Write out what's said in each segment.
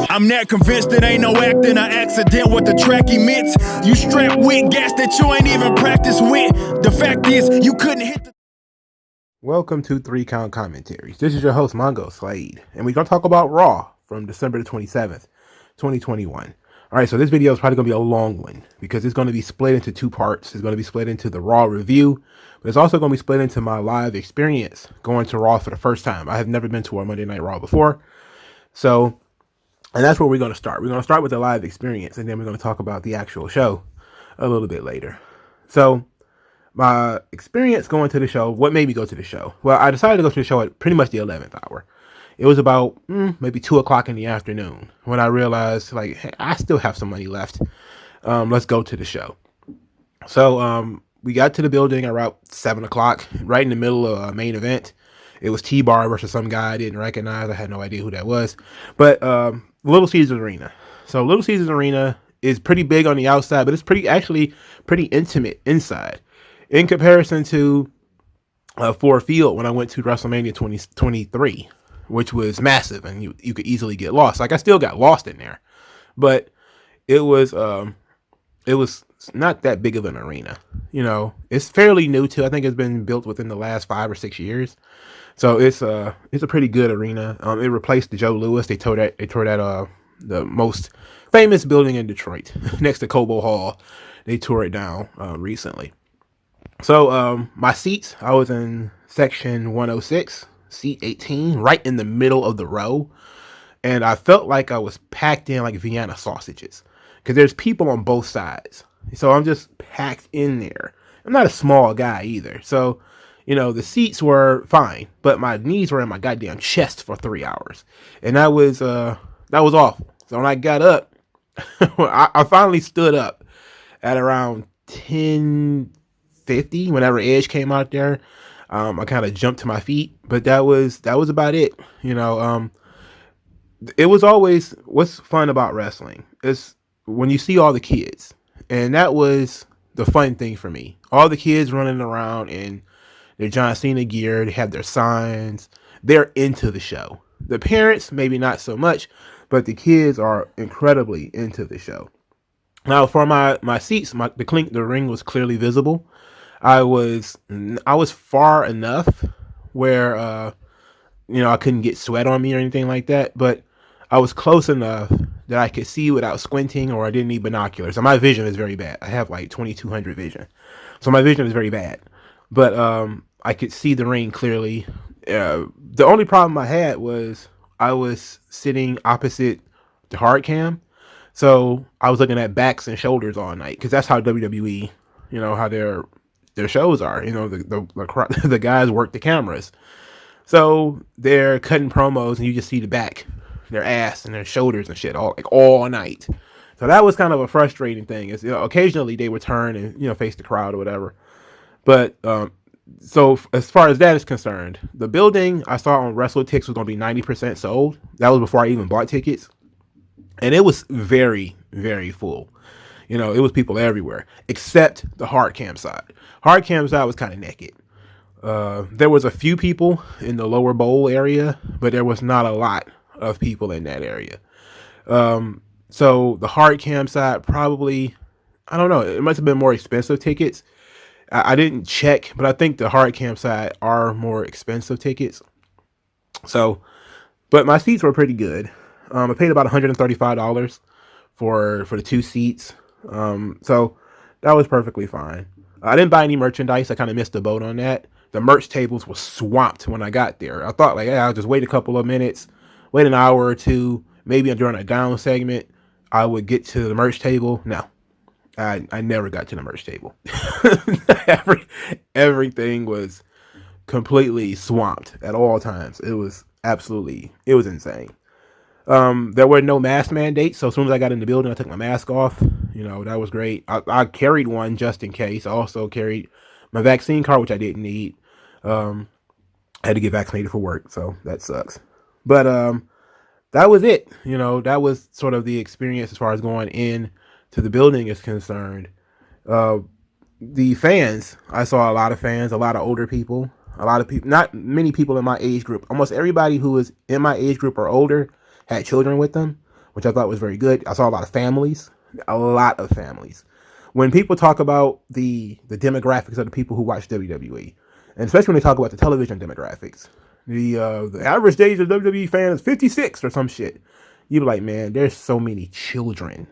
I'm not convinced it ain't no acting or accident what the track emits. You strapped with gas that you ain't even practiced with. The fact is, you couldn't hit the... Welcome to 3 Count Commentaries. This is your host, MagMongoSlade, and we're going to talk about Raw from December the 27th, 2021. All right, so this video is probably going to be a long one because it's going to be split into two parts. It's going to be split into the Raw review, but it's also going to be split into my live experience going to Raw for the first time. I have never been to a Monday Night Raw before, and that's where we're going to start. We're going to start with the live experience, and then we're going to talk about the actual show a little bit later. So my experience going to the show, what made me go to the show? Well, I decided to go to the show at pretty much the 11th hour. It was about maybe 2 o'clock in the afternoon when I realized, like, hey, I still have some money left. Let's go to the show. So we got to the building around 7 o'clock, right in the middle of a main event. It was T-Bar versus some guy I didn't recognize. I had no idea who that was. But Little Caesars Arena. So Little Caesars Arena is pretty big on the outside, but it's actually pretty intimate inside. In comparison to Ford Field when I went to WrestleMania 2023, which was massive and you could easily get lost. Like, I still got lost in there, but it was not that big of an arena. You know, it's fairly new too. I think it's been built within the last 5 or 6 years. So it's a pretty good arena. It replaced the Joe Louis. They tore that the most famous building in Detroit next to Cobo Hall. They tore it down recently. So my seats, I was in section 106, seat 18, right in the middle of the row. And I felt like I was packed in like Vienna sausages because there's people on both sides. So I'm just packed in there. I'm not a small guy either. So, you know, the seats were fine, but my knees were in my goddamn chest for 3 hours. And that was awful. So when I got up, I finally stood up at around 10:50 whenever Edge came out there. I kind of jumped to my feet, but that was about it. You know, it was always, what's fun about wrestling is when you see all the kids, and that was the fun thing for me. All the kids running around in their John Cena gear, they have their signs, they're into the show. The parents, maybe not so much, but the kids are incredibly into the show. Now, for my seats, the ring was clearly visible. I was far enough where I couldn't get sweat on me or anything like that, but I was close enough that I could see without squinting, or I didn't need binoculars. So my vision is very bad. I have like 2200 vision, so my vision is very bad. But I could see the ring clearly. The only problem I had was I was sitting opposite the hard cam, so I was looking at backs and shoulders all night because that's how WWE, how their shows are. The guys work the cameras, so they're cutting promos and you just see the back, their ass and their shoulders and shit all night. So that was kind of a frustrating thing. Is occasionally they would turn and face the crowd or whatever, but so as far as that is concerned, the building I saw on WrestleTix was going to be 90% sold. That was before I even bought tickets, and it was very, very full. It was people everywhere except the hard cam side. Hard cam side was kind of naked. There was a few people in the lower bowl area, but there was not a lot of people in that area. So the hard cam side probably, I don't know, it must have been more expensive tickets. I didn't check, but I think the hard cam side are more expensive tickets. So, but my seats were pretty good. I paid about $135 for the 2 seats. So that was perfectly fine. I didn't buy any merchandise. I kind of missed the boat on that. The merch tables were swamped when I got there. I thought I'll just wait a couple of minutes, wait an hour or two, maybe during a down segment, I would get to the merch table. No, I never got to the merch table. Everything was completely swamped at all times. It was insane. There were no mask mandates, so as soon as I got in the building, I took my mask off. That was great. I carried one just in case. I also carried my vaccine card, which I didn't need. I had to get vaccinated for work, so that sucks. But that was it. That was sort of the experience as far as going in to the building is concerned. The fans, I saw a lot of fans, a lot of older people, not many people in my age group. Almost everybody who was in my age group or older had children with them, which I thought was very good. I saw a lot of families. When people talk about the demographics of the people who watch WWE, and especially when they talk about the television demographics, the average age of WWE fan is 56 or some shit. You be like, man, there's so many children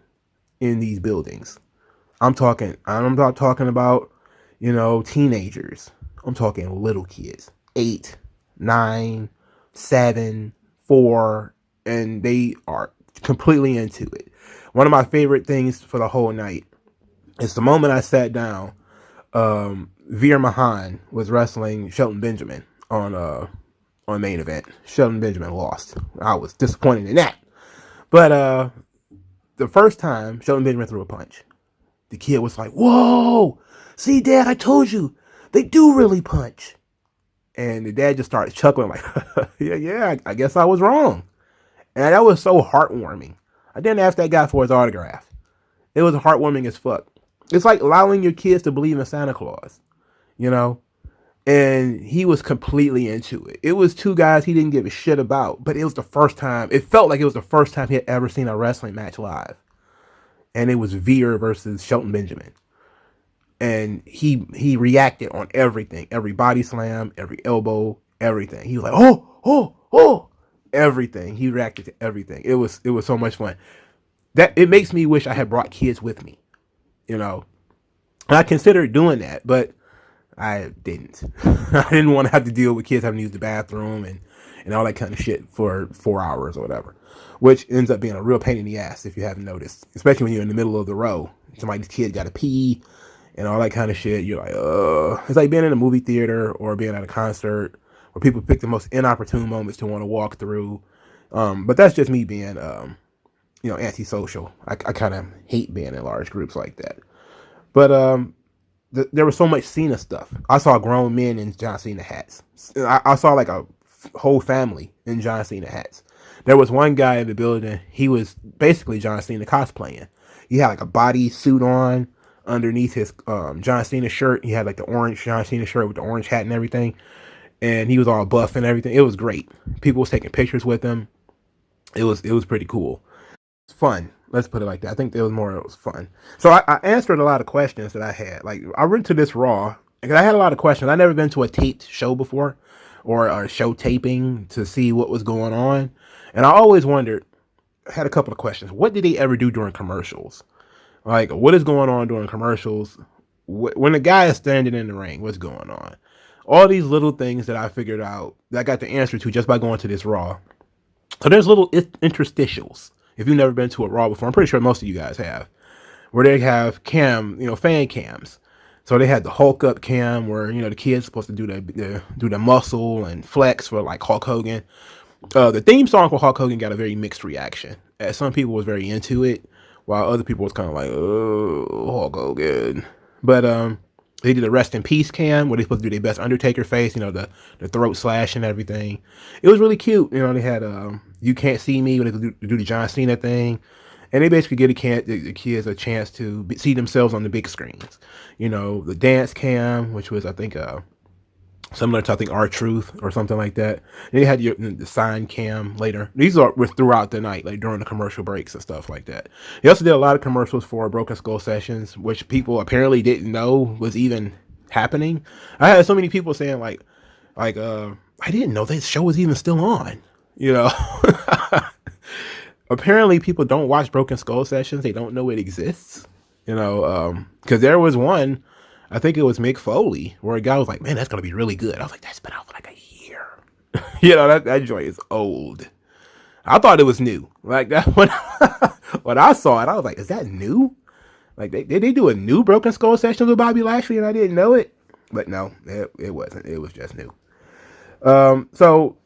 in these buildings. I'm not talking about, teenagers. I'm talking little kids, 8, 9, 7, 4, and they are completely into it. One of my favorite things for the whole night is the moment I sat down. Veer Mahan was wrestling Shelton Benjamin on main event. Shelton Benjamin lost. I was disappointed in that. But the first time Shelton Benjamin threw a punch, the kid was like, "Whoa! See, Dad, I told you, they do really punch." And the dad just started chuckling like, yeah, I guess I was wrong. And that was so heartwarming. I didn't ask that guy for his autograph. It was heartwarming as fuck. It's like allowing your kids to believe in Santa Claus, And he was completely into it. It was two guys he didn't give a shit about, but it was the first time. It felt like it was the first time he had ever seen a wrestling match live. And it was Veer versus Shelton Benjamin. And he reacted on everything. Every body slam, every elbow, everything. He was like, oh, everything. He reacted to everything. It was so much fun. That it makes me wish I had brought kids with me. And I considered doing that, but I didn't. I didn't want to have to deal with kids having to use the bathroom and all that kind of shit for 4 hours or whatever, which ends up being a real pain in the ass if you haven't noticed, especially when you're in the middle of the row. Somebody's kid got to pee and all that kind of shit. You're like, it's like being in a movie theater or being at a concert where people pick the most inopportune moments to want to walk through. But that's just me being, antisocial. I kind of hate being in large groups like that. But there was so much Cena stuff. I saw grown men in John Cena hats. I saw like a whole family in John Cena hats. There was one guy in the building. He was basically John Cena cosplaying. He had like a body suit on underneath his John Cena shirt. He had like the orange John Cena shirt with the orange hat and everything. And he was all buff and everything. It was great. People was taking pictures with him. It was pretty cool. It's fun. Let's put it like that. I think it was fun. So I answered a lot of questions that I had. Like, I went to this Raw because I had a lot of questions. I'd never been to a taped show before or a show taping to see what was going on. And I always wondered, I had a couple of questions. What did they ever do during commercials? Like, what is going on during commercials? When the guy is standing in the ring, what's going on? All these little things that I figured out that I got the answer to just by going to this Raw. So there's little interstitials. If you've never been to a Raw before, I'm pretty sure most of you guys have, where they have fan cams. So they had the Hulk up cam where, the kid's supposed to do the muscle and flex for like Hulk Hogan. The theme song for Hulk Hogan got a very mixed reaction. Some people was very into it, while other people was kind of like, oh, Hulk Hogan. But they did a rest in peace cam where they supposed to do their best Undertaker face, the throat slash and everything. It was really cute. They had You Can't See Me when they do the John Cena thing. And they basically give the kids a chance to see themselves on the big screens. The dance cam, which was, I think, similar to, I think, R-Truth or something like that. And they had the sign cam later. These were throughout the night, like during the commercial breaks and stuff like that. They also did a lot of commercials for Broken Skull Sessions, which people apparently didn't know was even happening. I had so many people saying like, I didn't know this show was even still on. Apparently people don't watch Broken Skull Sessions. They don't know it exists. Because there was one, I think it was Mick Foley, where a guy was like, man, that's going to be really good. I was like, that's been out for like a year. That joint is old. I thought it was new. Like that when I saw it, I was like, is that new? Like, did they do a new Broken Skull Session with Bobby Lashley and I didn't know it? But no, it wasn't. It was just new. So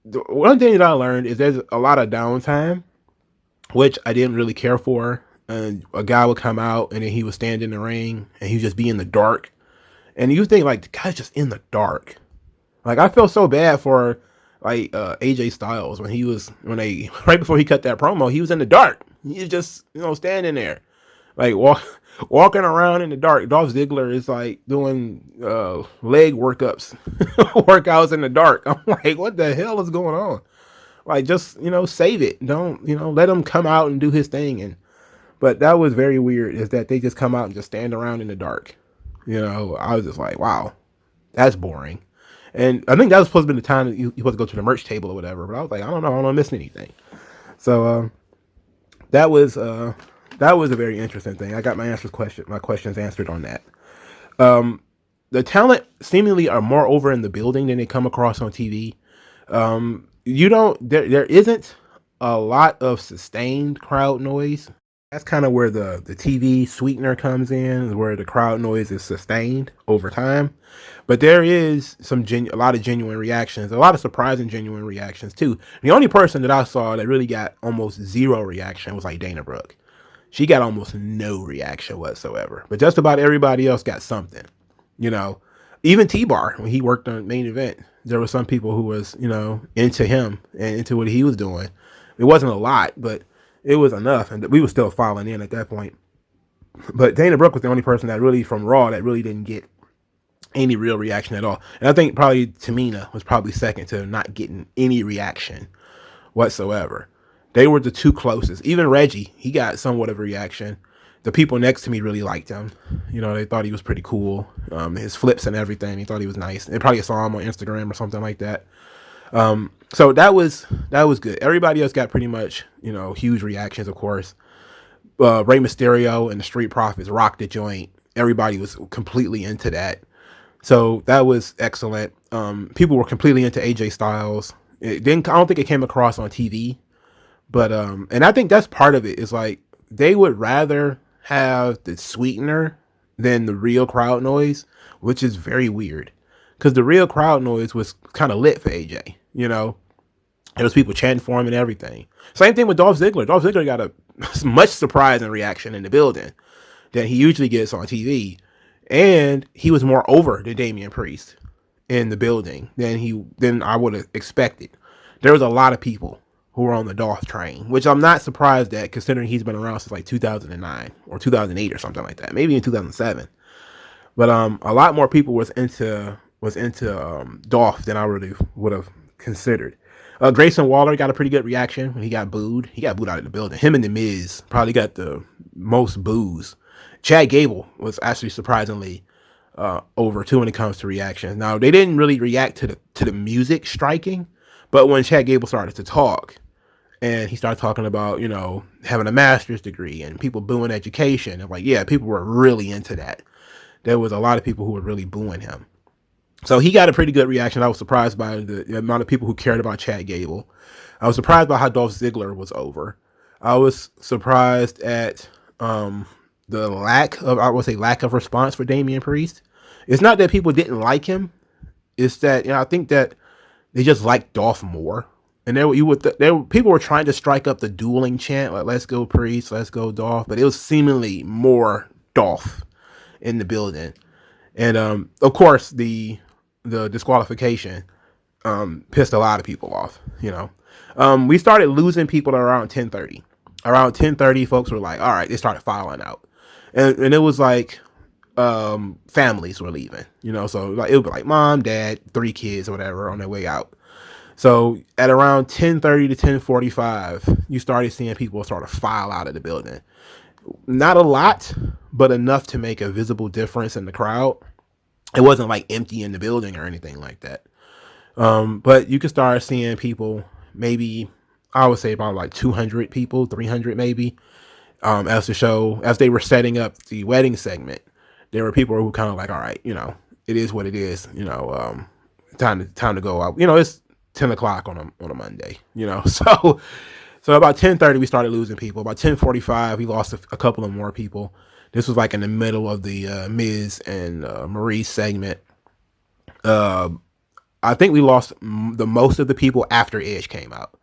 the one thing that I learned is there's a lot of downtime, which I didn't really care for. And a guy would come out and then he would stand in the ring and he would just be in the dark. And you think like, the guy's just in the dark. Like, I felt so bad for like AJ Styles right before he cut that promo, he was in the dark. He was just, standing there, like walking around in the dark. Dolph Ziggler is like doing leg workouts in the dark. I'm like, what the hell is going on? Like, just, save it. Don't, let him come out and do his thing. But that was very weird, is that they just come out and just stand around in the dark. I was just like, wow, that's boring. And I think that was supposed to be the time that you supposed to go to the merch table or whatever. But I was like, I don't know, I don't miss anything. So that was a very interesting thing. I got my questions answered on that. The talent seemingly are more over in the building than they come across on TV. There isn't a lot of sustained crowd noise. That's kind of where the TV sweetener comes in, where the crowd noise is sustained over time. But there is a lot of genuine reactions, a lot of surprising genuine reactions too. The only person that I saw that really got almost zero reaction was like Dana Brooke. She got almost no reaction whatsoever. But just about everybody else got something. Even T-Bar, when he worked on Main Event, there were some people who was, into him and into what he was doing. It wasn't a lot, but it was enough, and we were still filing in at that point. But Dana Brooke was the only person that really, from Raw, that really didn't get any real reaction at all. And I think probably Tamina was probably second to not getting any reaction whatsoever. They were the two closest. Even Reggie, he got somewhat of a reaction. The people next to me really liked him. They thought he was pretty cool. His flips and everything, they thought he was nice. They probably saw him on Instagram or something like that. So that was good. Everybody else got pretty much, huge reactions, of course. Rey Mysterio and the Street Profits rocked the joint. Everybody was completely into that. So that was excellent. People were completely into AJ Styles. I don't think it came across on TV, but, and I think that's part of it, is like, they would rather have the sweetener than the real crowd noise, which is very weird, because the real crowd noise was kind of lit for AJ. There was people chanting for him and everything. Same thing with Dolph Ziggler. Dolph Ziggler got a much surprise and reaction in the building than he usually gets on TV. And he was more over than Damien Priest in the building than I would have expected. There was a lot of people who were on the Dolph train, which I'm not surprised at, considering he's been around since like 2009 or 2008 or something like that, maybe in 2007. But a lot more people was into Dolph than I really would have considered. Grayson Waller got a pretty good reaction when he got booed. He got booed out of the building. Him and The Miz probably got the most boos. Chad Gable was actually surprisingly over too when it comes to reactions. Now, they didn't really react to the music striking, but when Chad Gable started to talk, and he started talking about, having a master's degree and people booing education, and like, yeah, people were really into that. There was a lot of people who were really booing him. So he got a pretty good reaction. I was surprised by the amount of people who cared about Chad Gable. I was surprised by how Dolph Ziggler was over. I was surprised at the lack of response for Damien Priest. It's not that people didn't like him. It's that, I think that they just liked Dolph more. And people were trying to strike up the dueling chant, like, let's go Priest, let's go Dolph. But it was seemingly more Dolph in the building. And of course, the disqualification pissed a lot of people off. We started losing people around 10:30. Around 10:30, folks were like, all right, they started filing out, and it was like families were leaving. So like, it would be like mom, dad, 3 kids or whatever on their way out. So at around 10:30 to 10:45, you started seeing people sort of file out of the building. Not a lot, but enough to make a visible difference in the crowd. It wasn't like empty in the building or anything like that. But you could start seeing people, maybe I would say about like 200 people, 300 maybe, as they were setting up the wedding segment. There were people who kind of like, all right, it is what it is, time to go out. It's 10 o'clock on a Monday, so about 10:30 we started losing people. About 10:45 we lost a couple of more people. This was like in the middle of the Miz and Maurice segment. I think we lost the most of the people after Edge came out,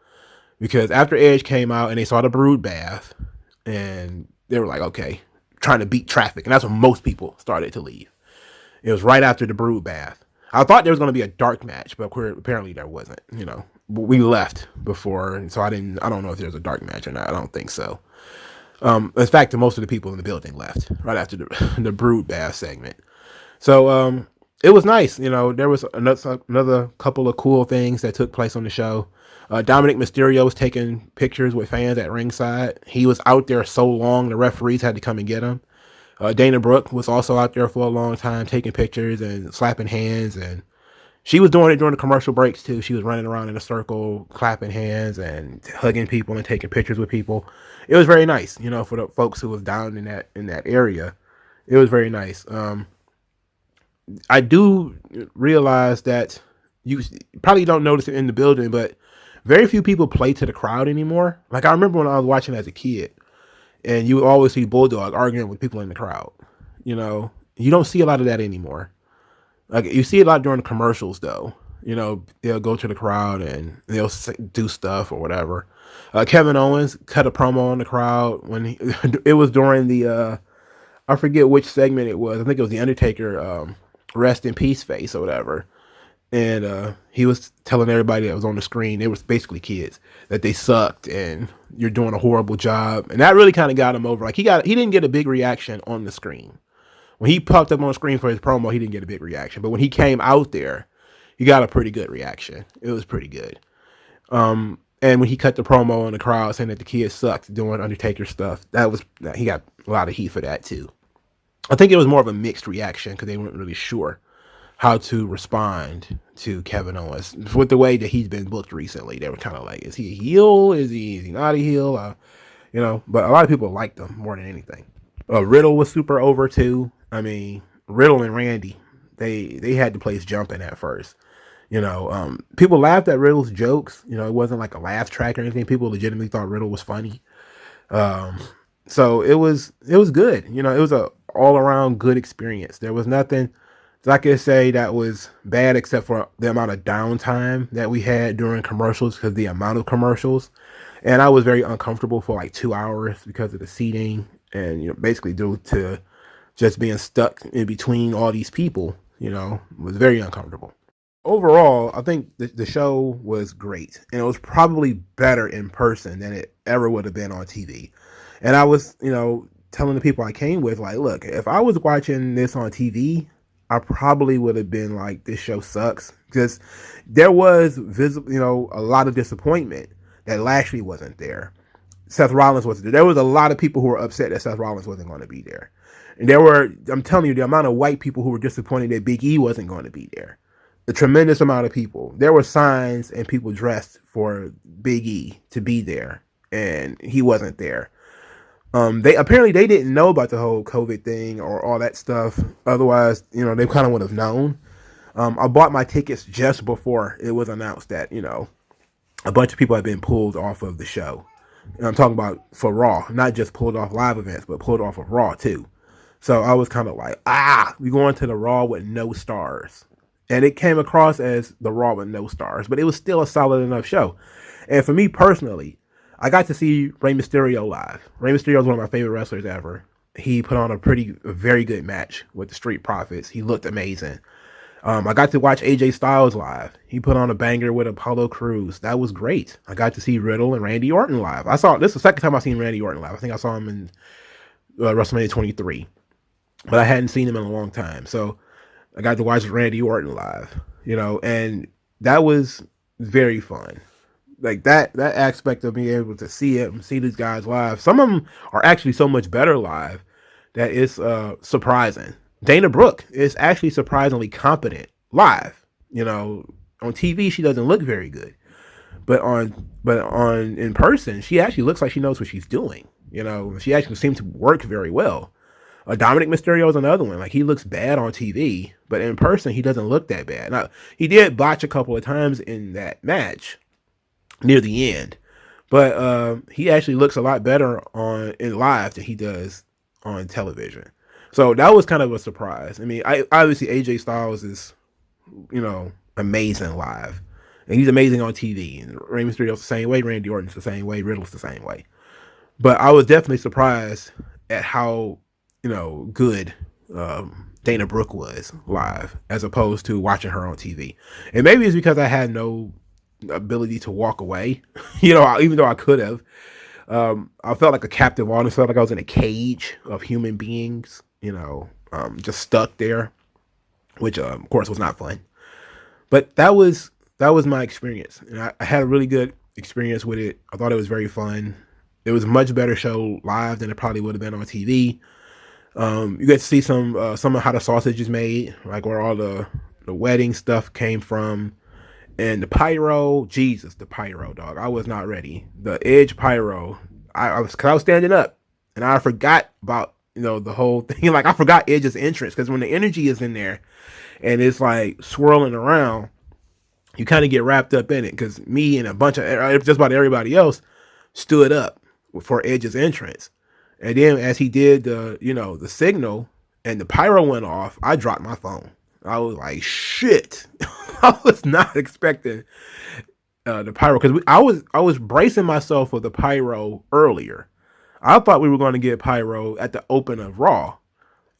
because after Edge came out and they saw the Brood Bath, and they were like, okay, trying to beat traffic, and that's when most people started to leave. It was right after the Brood Bath. I thought there was going to be a dark match, but apparently there wasn't. We left before, and so I don't know if there's a dark match or not. I don't think so. In fact, most of the people in the building left right after the Brood Bath segment. So it was nice. There was another couple of cool things that took place on the show. Dominic Mysterio was taking pictures with fans at ringside. He was out there so long, the referees had to come and get him. Dana Brooke was also out there for a long time taking pictures and slapping hands, and she was doing it during the commercial breaks too. She was running around in a circle, clapping hands and hugging people and taking pictures with people. It was very nice, for the folks who was down in that area. It was very nice. I do realize that you probably don't notice it in the building, but very few people play to the crowd anymore. Like I remember when I was watching as a kid, and you would always see Bulldog arguing with people in the crowd. You don't see a lot of that anymore. Like you see a lot during the commercials, though. They'll go to the crowd and they'll do stuff or whatever. Kevin Owens cut a promo on the crowd when it was during the I forget which segment it was. I think it was the Undertaker rest in peace face or whatever. And he was telling everybody that was on the screen, they was basically kids, that they sucked and you're doing a horrible job. And that really kind of got him over. Like he didn't get a big reaction on the screen. When he popped up on the screen for his promo, he didn't get a big reaction. But when he came out there, he got a pretty good reaction. It was pretty good. And when he cut the promo on the crowd saying that the kids sucked doing Undertaker stuff, he got a lot of heat for that too. I think it was more of a mixed reaction because they weren't really sure how to respond to Kevin Owens with the way that he's been booked recently. They were kind of like, is he a heel? Is he not a heel? But a lot of people liked him more than anything. Riddle was super over too. I mean, Riddle and Randy, they had the place jumping at first. People laughed at Riddle's jokes. It wasn't like a laugh track or anything. People legitimately thought Riddle was funny. So it was good. It was a all around good experience. There was nothing that I could say that was bad except for the amount of downtime that we had during commercials because the amount of commercials. And I was very uncomfortable for like 2 hours because of the seating and, basically due to just being stuck in between all these people, was very uncomfortable. Overall, I think the show was great, and it was probably better in person than it ever would have been on TV. And I was, telling the people I came with, like, look, if I was watching this on TV, I probably would have been like, this show sucks, because there was visible, a lot of disappointment that Lashley wasn't there. Seth Rollins wasn't there. There was a lot of people who were upset that Seth Rollins wasn't going to be there. And I'm telling you, the amount of white people who were disappointed that Big E wasn't going to be there. A tremendous amount of people. There were signs and people dressed for Big E to be there, and he wasn't there. They didn't know about the whole COVID thing or all that stuff. Otherwise, they kind of would have known. I bought my tickets just before it was announced that, a bunch of people had been pulled off of the show. And I'm talking about for Raw, not just pulled off live events, but pulled off of Raw too. So I was kind of like, we going to the Raw with no stars. And it came across as the Raw with no stars, but it was still a solid enough show. And for me personally, I got to see Rey Mysterio live. Rey Mysterio is one of my favorite wrestlers ever. He put on a very good match with the Street Profits. He looked amazing. I got to watch AJ Styles live. He put on a banger with Apollo Crews. That was great. I got to see Riddle and Randy Orton live. This is the second time I've seen Randy Orton live. I think I saw him in WrestleMania 23, but I hadn't seen him in a long time. So I got to watch Randy Orton live, and that was very fun. Like that aspect of being able to see it and see these guys live. Some of them are actually so much better live that it's surprising. Dana Brooke is actually surprisingly competent live. On TV she doesn't look very good, but on in person she actually looks like she knows what she's doing. She actually seems to work very well. Dominic Mysterio is another one. Like, he looks bad on TV, but in person he doesn't look that bad. Now, he did botch a couple of times in that match near the end, but he actually looks a lot better in live than he does on television. So that was kind of a surprise. I mean, obviously AJ Styles is, amazing live, and he's amazing on TV. And Rey Mysterio's the same way, Randy Orton's the same way, Riddle's the same way. But I was definitely surprised at how good Dana Brooke was live as opposed to watching her on TV. And maybe it's because I had no ability to walk away, even though I could have. I felt like a captive audience. Felt like I was in a cage of human beings, just stuck there. which of course was not fun. But that was my experience, and I had a really good experience with it. I thought it was very fun. It was a much better show live than it probably would have been on TV. You get to see some of how the sausage is made, like where all the wedding stuff came from, and the pyro. Jesus, the pyro, dog. I was not ready. The Edge pyro. I was standing up, and I forgot about the whole thing. Like I forgot Edge's entrance, because when the energy is in there, and it's like swirling around, you kind of get wrapped up in it. Because me and a bunch of just about everybody else stood up for Edge's entrance. And then as he did the signal and the pyro went off, I dropped my phone. I was like, shit. I was not expecting the pyro, because I was bracing myself for the pyro earlier. I thought we were going to get pyro at the open of Raw,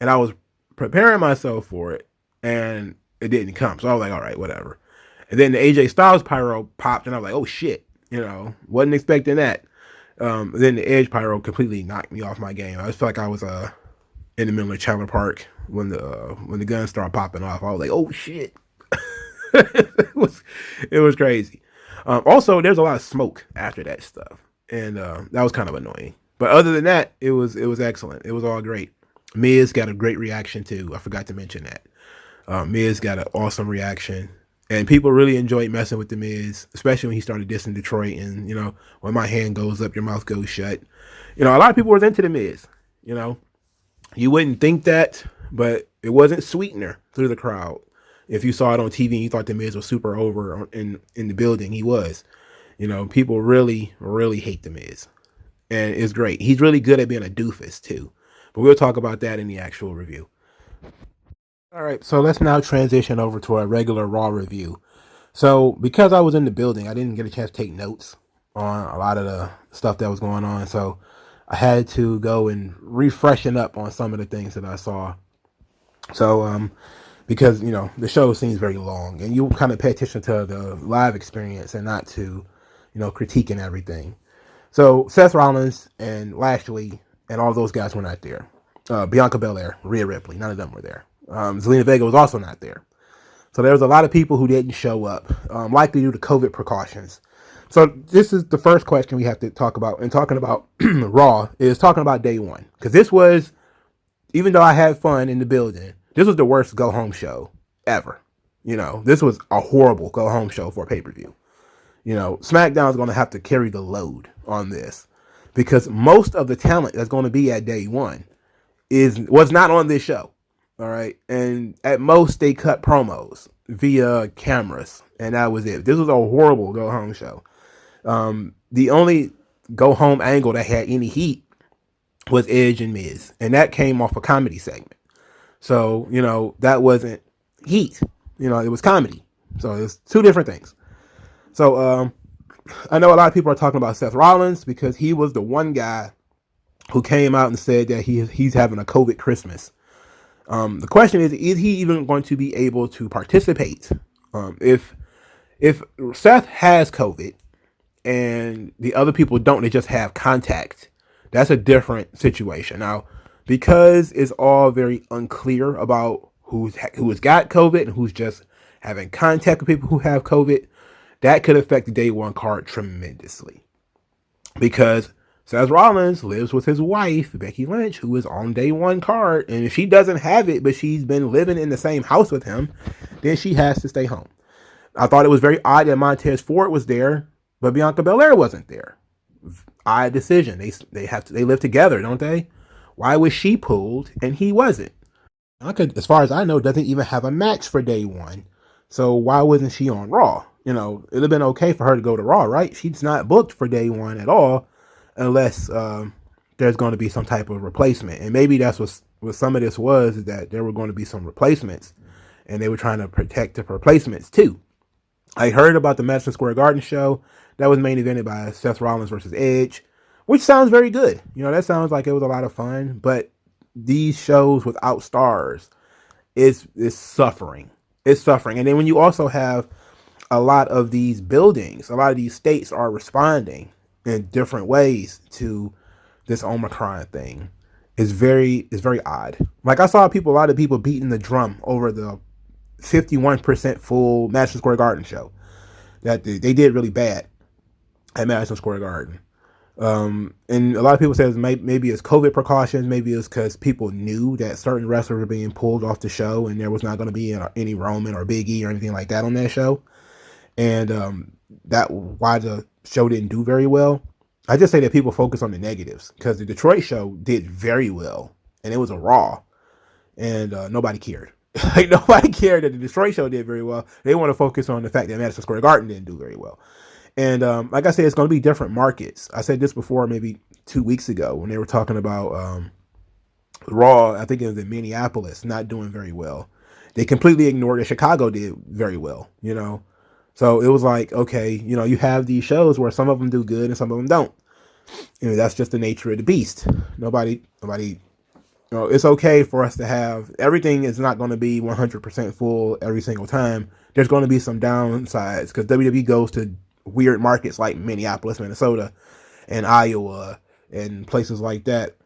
and I was preparing myself for it, and it didn't come. So I was like, all right, whatever. And then the AJ Styles pyro popped, and I was like, oh shit, wasn't expecting that. Then the Edge pyro completely knocked me off my game. I just felt like I was in the middle of Chandler Park when the guns started popping off. I was like, oh shit. it was crazy. Also, there's a lot of smoke after that stuff, and that was kind of annoying. But other than that, it was excellent. It was all great. Miz got a great reaction too. I forgot to mention that. Miz got an awesome reaction. And people really enjoyed messing with the Miz, especially when he started dissing Detroit. And, when my hand goes up, your mouth goes shut. A lot of people were into the Miz. You wouldn't think that, but it wasn't sweetener through the crowd. If you saw it on TV and you thought the Miz was super over in the building, he was. People really, really hate the Miz. And it's great. He's really good at being a doofus, too. But we'll talk about that in the actual review. All right, so let's now transition over to a regular Raw review. So because I was in the building, I didn't get a chance to take notes on a lot of the stuff that was going on. So I had to go and refreshen up on some of the things that I saw. So because, the show seems very long, and you kind of pay attention to the live experience and not to, critiquing everything. So Seth Rollins and Lashley and all those guys were not there. Bianca Belair, Rhea Ripley, none of them were there. Zelina Vega was also not there. So there was a lot of people who didn't show up, likely due to COVID precautions. So this is the first question we have to talk about. And talking about Raw is talking about day one. Because this was, even though I had fun in the building, this was the worst go-home show ever. This was a horrible go-home show for a pay-per-view. SmackDown is going to have to carry the load on this, because most of the talent that's going to be at day one was not on this show. All right. And at most they cut promos via cameras, and that was it. This was a horrible go home show. The only go home angle that had any heat was Edge and Miz, and that came off a comedy segment. So, that wasn't heat. It was comedy. So it's two different things. So I know a lot of people are talking about Seth Rollins, because he was the one guy who came out and said that he's having a COVID Christmas. The question is he even going to be able to participate? If Seth has COVID and the other people don't, they just have contact, that's a different situation. Now, because it's all very unclear about who has got COVID and who's just having contact with people who have COVID, that could affect the day one card tremendously. Because Seth Rollins lives with his wife, Becky Lynch, who is on day one card. And if she doesn't have it, but she's been living in the same house with him, then she has to stay home. I thought it was very odd that Montez Ford was there, but Bianca Belair wasn't there. Odd decision. They live together, don't they? Why was she pulled and he wasn't? As far as I know, doesn't even have a match for day one. So why wasn't she on Raw? It'd have been okay for her to go to Raw, right? She's not booked for day one at all, unless there's going to be some type of replacement. And maybe that's what some of this was, is that there were going to be some replacements, and they were trying to protect the replacements too. I heard about the Madison Square Garden show that was main evented by Seth Rollins versus Edge, which sounds very good. That sounds like it was a lot of fun. But these shows without stars is suffering. It's suffering. And then when you also have a lot of these buildings, a lot of these states are responding in different ways to this Omicron thing, is very odd. Like I saw a lot of people beating the drum over the 51% full Madison Square Garden show. That they did really bad at Madison Square Garden. And a lot of people say maybe it's COVID precautions, maybe it's because people knew that certain wrestlers were being pulled off the show and there was not going to be any Roman or Big E or anything like that on that show. And that why the show didn't do very well. I just say that people focus on the negatives because the Detroit show did very well and it was a Raw and nobody cared. Like nobody cared that the Detroit show did very well. They want to focus on the fact that Madison Square Garden didn't do very well. And like I said, it's going to be different markets. I said this before maybe 2 weeks ago when they were talking about Raw. I think it was in Minneapolis not doing very well. They completely ignored that Chicago did very well, you know. So it was like, okay, you know, you have these shows where some of them do good and some of them don't. You know, that's just the nature of the beast. Nobody, you know, it's okay for us to have, everything is not going to be 100% full every single time. There's going to be some downsides because WWE goes to weird markets like Minneapolis, Minnesota, and Iowa, and places like that,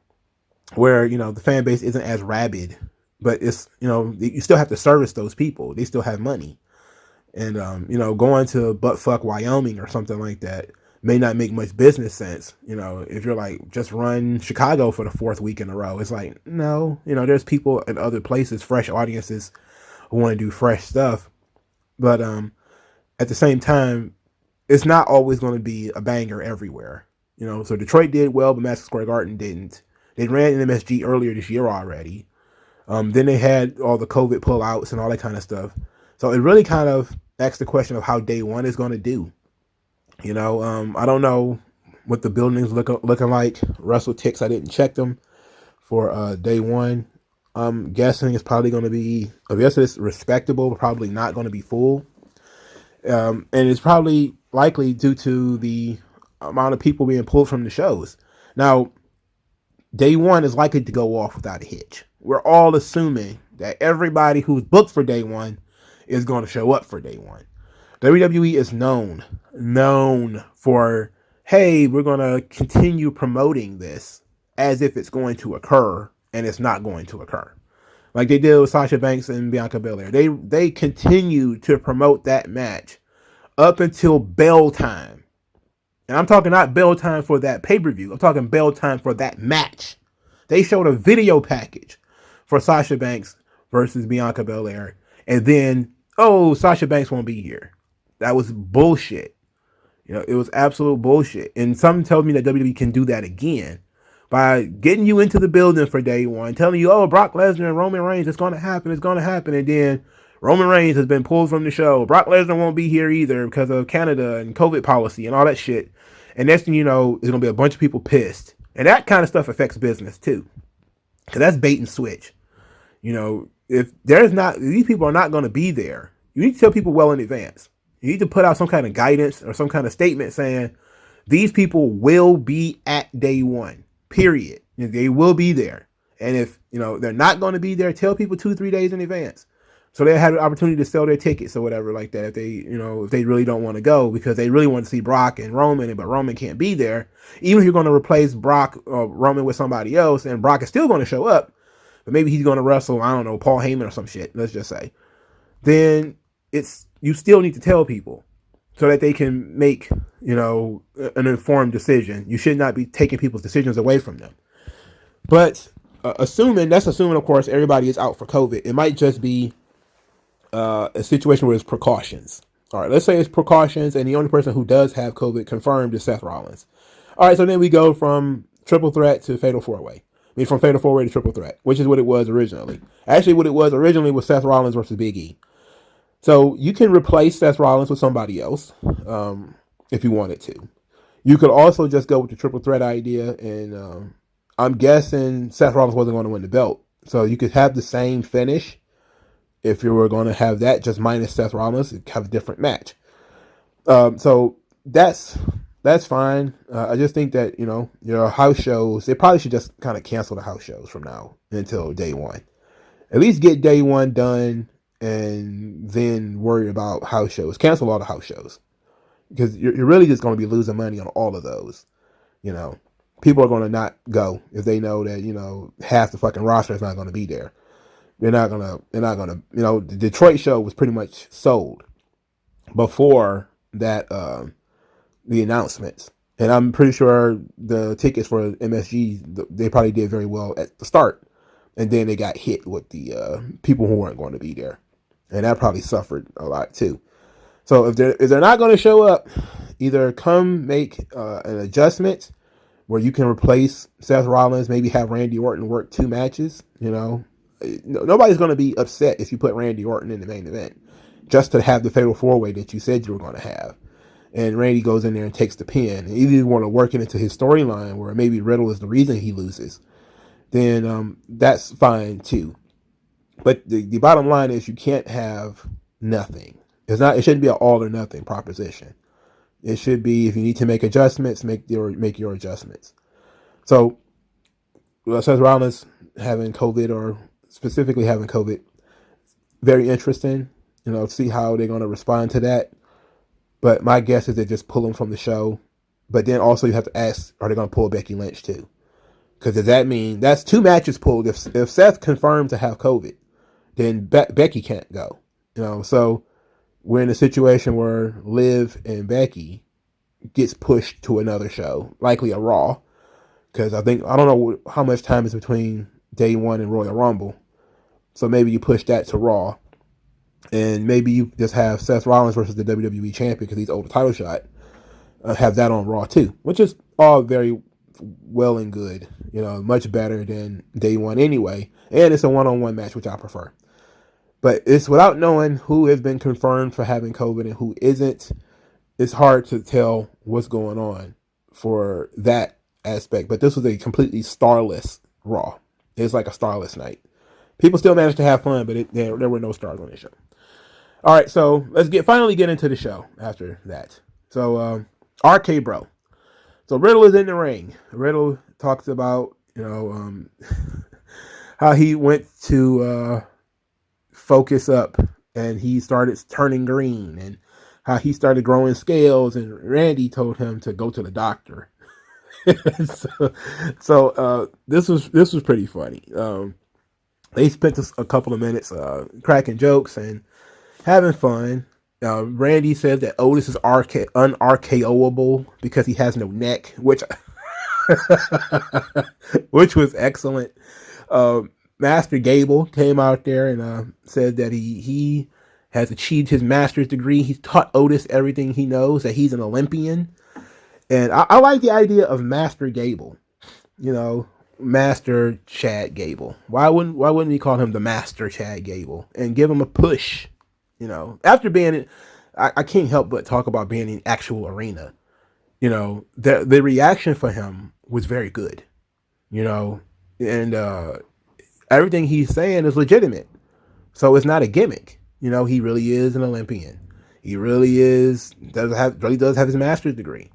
where, you know, the fan base isn't as rabid, but it's, you know, you still have to service those people. They still have money. And, you know, going to buttfuck Wyoming or something like that may not make much business sense. You know, if you're like, just run Chicago for the 4th week in a row, it's like, no, you know, there's people in other places, fresh audiences who want to do fresh stuff. But at the same time, it's not always going to be a banger everywhere. You know, so Detroit did well, but Madison Square Garden didn't. They ran an MSG earlier this year already. Then they had all the COVID pullouts and all that kind of stuff. So it really kind of asks the question of how day one is going to do. You know, I don't know what the building's looking like. WrestleTix, I didn't check them for day one. I'm guessing it's probably going to be, I guess it's respectable, but probably not going to be full. And it's probably likely due to the amount of people being pulled from the shows. Now, day one is likely to go off without a hitch. We're all assuming that everybody who's booked for day one is going to show up for day one. WWE is known for, hey, we're going to continue promoting this as if it's going to occur, and it's not going to occur. Like they did with Sasha Banks and Bianca Belair. They continue to promote that match up until bell time. And I'm talking not bell time for that pay-per-view. I'm talking bell time for that match. They showed a video package for Sasha Banks versus Bianca Belair. And then, oh, Sasha Banks won't be here. That was bullshit. You know, it was absolute bullshit. And something tells me that WWE can do that again by getting you into the building for day one, telling you, oh, Brock Lesnar and Roman Reigns, it's going to happen. And then Roman Reigns has been pulled from the show. Brock Lesnar won't be here either because of Canada and COVID policy and all that shit. And next thing you know, there's going to be a bunch of people pissed. And that kind of stuff affects business too. Because that's bait and switch. You know, if these people are not going to be there, you need to tell people well in advance. You need to put out some kind of guidance or some kind of statement saying these people will be at day one, period. They will be there. And if, you know, they're not going to be there, tell people 2-3 days in advance. So they had an opportunity to sell their tickets or whatever like that. If they, you know, if they really don't want to go because they really want to see Brock and Roman, but Roman can't be there. Even if you're going to replace Brock or Roman with somebody else and Brock is still going to show up, but maybe he's going to wrestle, I don't know, Paul Heyman or some shit, let's just say. Then you still need to tell people so that they can make, you know, an informed decision. You should not be taking people's decisions away from them. But assuming, of course, everybody is out for COVID. It might just be a situation where it's precautions. All right, let's say it's precautions, and the only person who does have COVID confirmed is Seth Rollins. All right, so then we go from triple threat to fatal four-way. I mean, from fatal four-way to triple threat, which is what it was originally. Actually, what it was originally was Seth Rollins versus Big E. So you can replace Seth Rollins with somebody else if you wanted to. You could also just go with the triple threat idea, and I'm guessing Seth Rollins wasn't going to win the belt. So you could have the same finish if you were going to have that, just minus Seth Rollins, have a different match. So that's fine. I just think that, you know, your house shows, they probably should just kind of cancel the house shows from now until day one. At least get day one done and then worry about house shows. Cancel all the house shows because you're really just going to be losing money on all of those. You know, people are going to not go if they know that, you know, half the fucking roster is not going to be there. They're not gonna. The Detroit show was pretty much sold before that. The announcements, and I'm pretty sure the tickets for MSG they probably did very well at the start, and then they got hit with the people who weren't going to be there, and that probably suffered a lot too. So if they're not going to show up, either come make an adjustment where you can replace Seth Rollins, maybe have Randy Orton work 2 matches. Nobody's going to be upset if you put Randy Orton in the main event just to have the fatal 4-way that you said you were going to have. And Randy goes in there and takes the pin. And either you want to work it into his storyline where maybe Riddle is the reason he loses, then that's fine too. But the bottom line is you can't have nothing. It shouldn't be an all or nothing proposition. It should be, if you need to make adjustments, make your adjustments. So Seth Rollins having COVID, or specifically having COVID, very interesting. See how they're going to respond to that. But my guess is they just pull him from the show. But then also you have to ask, are they going to pull Becky Lynch too? Because does that mean that's 2 matches pulled? If Seth confirmed to have COVID, then Becky can't go. So we're in a situation where Liv and Becky gets pushed to another show, likely a Raw. Because I don't know how much time is between Day 1 and Royal Rumble. So maybe you push that to Raw. And maybe you just have Seth Rollins versus the WWE champion because he's owed a title shot. Have that on Raw too, which is all very well and good. Much better than Day 1 anyway. And it's a one-on-one match, which I prefer. But it's without knowing who has been confirmed for having COVID and who isn't. It's hard to tell what's going on for that aspect. But this was a completely starless Raw. It's like a starless night. People still managed to have fun, but there were no stars on the show. All right, so let's finally get into the show after that. So, RK Bro. So Riddle is in the ring. Riddle talks about, how he went to focus up and he started turning green, and how he started growing scales, and Randy told him to go to the doctor. so this was pretty funny. They spent a couple of minutes cracking jokes and having fun. Randy said that Otis is un-RKOable because he has no neck, which was excellent. Master Gable came out there and said that he has achieved his master's degree. He's taught Otis everything he knows, that he's an Olympian. And I like the idea of Master Gable. Master Chad Gable. Why wouldn't we call him the Master Chad Gable and give him a push? After being, I can't help but talk about being in actual arena. The reaction for him was very good. And everything he's saying is legitimate. So it's not a gimmick. He really is an Olympian. He really does have his master's degree.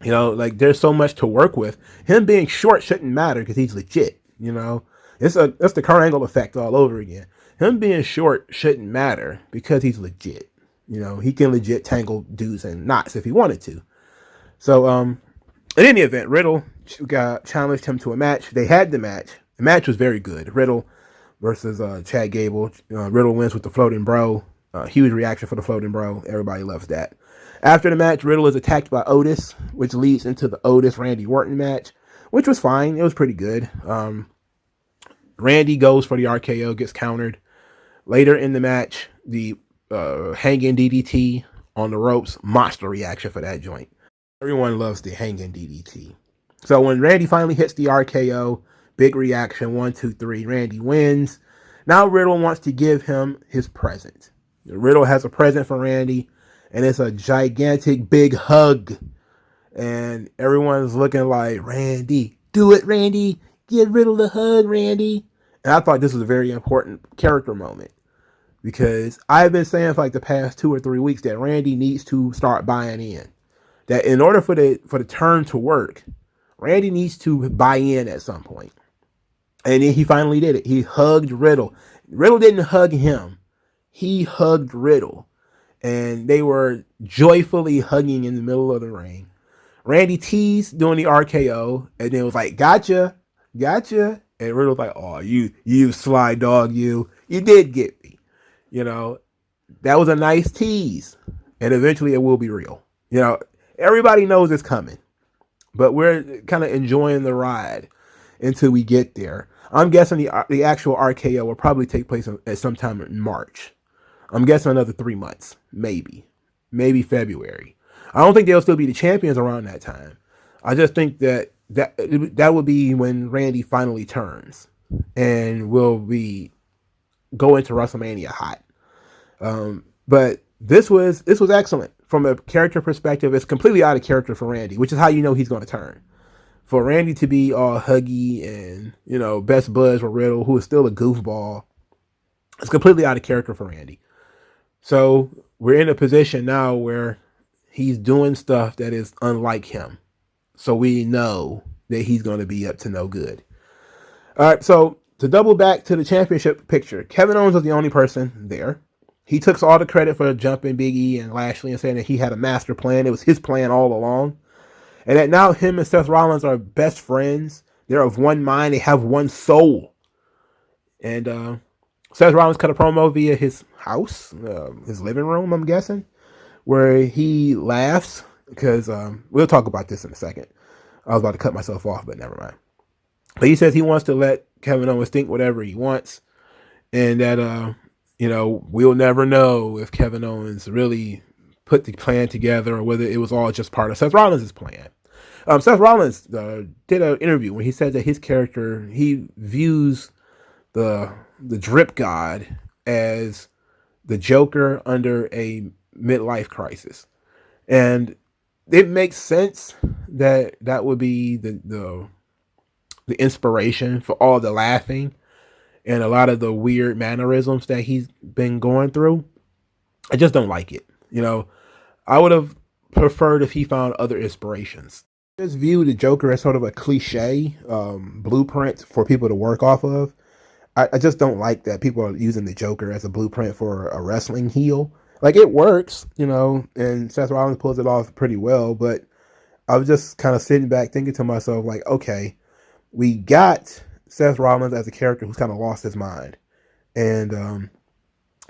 There's so much to work with. Him being short shouldn't matter because he's legit. That's the Kurt Angle effect all over again. Him being short shouldn't matter because he's legit. He can legit tangle dudes and knots if he wanted to. So, in any event, Riddle challenged him to a match. They had the match. The match was very good. Riddle versus Chad Gable. Riddle wins with the floating bro. Huge reaction for the floating bro. Everybody loves that. After the match, Riddle is attacked by Otis, which leads into the Otis-Randy Orton match, which was fine. It was pretty good. Randy goes for the RKO, gets countered. Later in the match, the hanging DDT on the ropes, monster reaction for that joint. Everyone loves the hanging DDT. So when Randy finally hits the RKO, big reaction, 1, 2, 3, Randy wins. Now Riddle wants to give him his present. Riddle has a present for Randy, and it's a gigantic big hug. And everyone's looking like, Randy, do it, Randy. Give Riddle the hug, Randy. And I thought this was a very important character moment, because I've been saying for like the past 2 or 3 weeks that Randy needs to start buying in. That in order for the turn to work, Randy needs to buy in at some point. And then he finally did it. He hugged Riddle. Riddle didn't hug him. He hugged Riddle. And they were joyfully hugging in the middle of the ring. Randy teased doing the RKO and then was like, gotcha. And Riddle's like, oh, you sly dog, you did get me. That was a nice tease. And eventually it will be real. Everybody knows it's coming. But we're kind of enjoying the ride until we get there. I'm guessing the actual RKO will probably take place at sometime in March. I'm guessing another 3 months, maybe February. I don't think they'll still be the champions around that time. I just think that would be when Randy finally turns and will be go into WrestleMania hot. But this was excellent from a character perspective. It's completely out of character for Randy, which is how you know he's going to turn. For Randy to be all huggy and best buds with Riddle, who is still a goofball, it's completely out of character for Randy. So we're in a position now where he's doing stuff that is unlike him. So we know that he's going to be up to no good. All right, so to double back to the championship picture, Kevin Owens was the only person there. He took all the credit for jumping Big E and Lashley and saying that he had a master plan. It was his plan all along. And that now him and Seth Rollins are best friends. They're of one mind. They have one soul. And Seth Rollins cut a promo via his house, his living room, I'm guessing, where he laughs because we'll talk about this in a second. I was about to cut myself off, but never mind. But he says he wants to let Kevin Owens think whatever he wants, and that we'll never know if Kevin Owens really put the plan together or whether it was all just part of Seth Rollins' plan. Seth Rollins did an interview where he said that his character, he views the drip god as the Joker under a midlife crisis. And it makes sense that would be the inspiration for all the laughing and a lot of the weird mannerisms that he's been going through. I just don't like it. I would have preferred if he found other inspirations. I just view the Joker as sort of a cliche blueprint for people to work off of. I just don't like that people are using the Joker as a blueprint for a wrestling heel. Like, it works, and Seth Rollins pulls it off pretty well, but I was just kind of sitting back thinking to myself, like, okay, we got Seth Rollins as a character who's kind of lost his mind. And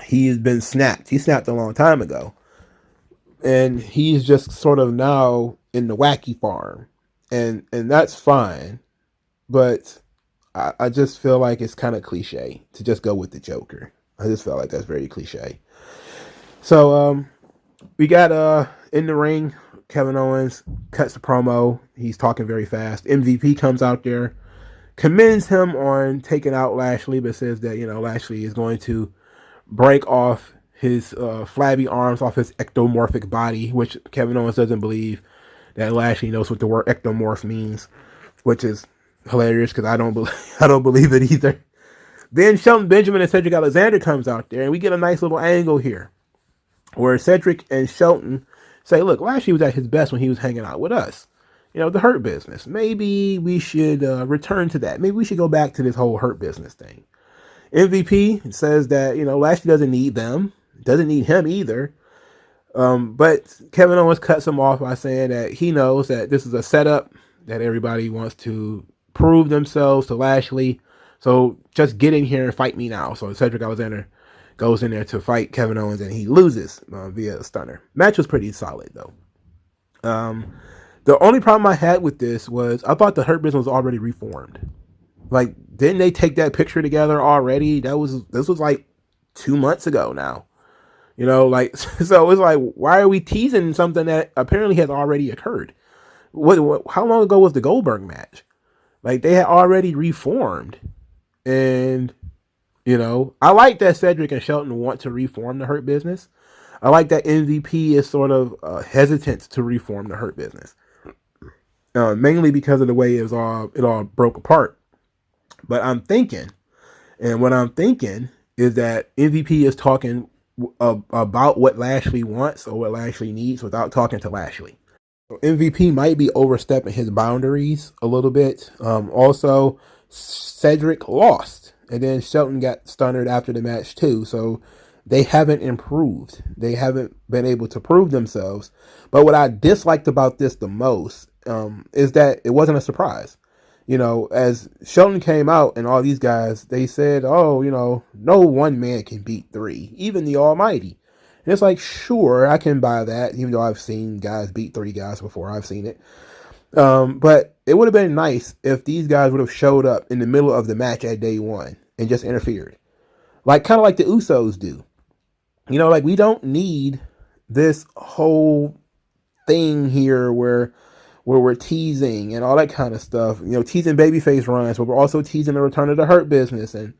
he's been snapped. He snapped a long time ago. And he's just sort of now in the wacky farm. And that's fine. But I just feel like it's kind of cliche to just go with the Joker. I just felt like that's very cliche. So we got in the ring, Kevin Owens cuts the promo. He's talking very fast. MVP comes out there, commends him on taking out Lashley, but says that Lashley is going to break off his flabby arms off his ectomorphic body, which Kevin Owens doesn't believe that Lashley knows what the word ectomorph means, which is hilarious because I don't believe it either. Then Shelton Benjamin and Cedric Alexander comes out there, and we get a nice little angle here where Cedric and Shelton say, look, Lashley was at his best when he was hanging out with us. The Hurt Business. Maybe we should return to that. Maybe we should go back to this whole Hurt Business thing. MVP says that, Lashley doesn't need them. Doesn't need him either. But Kevin Owens cuts him off by saying that he knows that this is a setup, that everybody wants to prove themselves to Lashley. So just get in here and fight me now. So Cedric Alexander goes in there to fight Kevin Owens, and he loses via a stunner. Match was pretty solid, though. The only problem I had with this was I thought the Hurt Business was already reformed. Like, didn't they take that picture together already? This was like 2 months ago now. So it's like, why are we teasing something that apparently has already occurred? How long ago was the Goldberg match? Like, they had already reformed. And, I like that Cedric and Shelton want to reform the Hurt Business. I like that MVP is sort of hesitant to reform the Hurt Business. Mainly because of the way it all broke apart. But I'm thinking, and what I'm thinking is that MVP is talking about what Lashley wants or what Lashley needs without talking to Lashley. So MVP might be overstepping his boundaries a little bit. Also, Cedric lost, and then Shelton got stunned after the match too. So they haven't improved. They haven't been able to prove themselves. But what I disliked about this the most is that it wasn't a surprise. as Shelton came out and all these guys, they said, oh, no one man can beat three, even the Almighty. And it's like, sure, I can buy that, even though I've seen guys beat three guys before. I've seen it. But it would have been nice if these guys would have showed up in the middle of the match at day one and just interfered. Kind of like the Usos do. We don't need this whole thing here where we're teasing and all that kind of stuff. Teasing babyface runs, but we're also teasing the return of the Hurt Business. And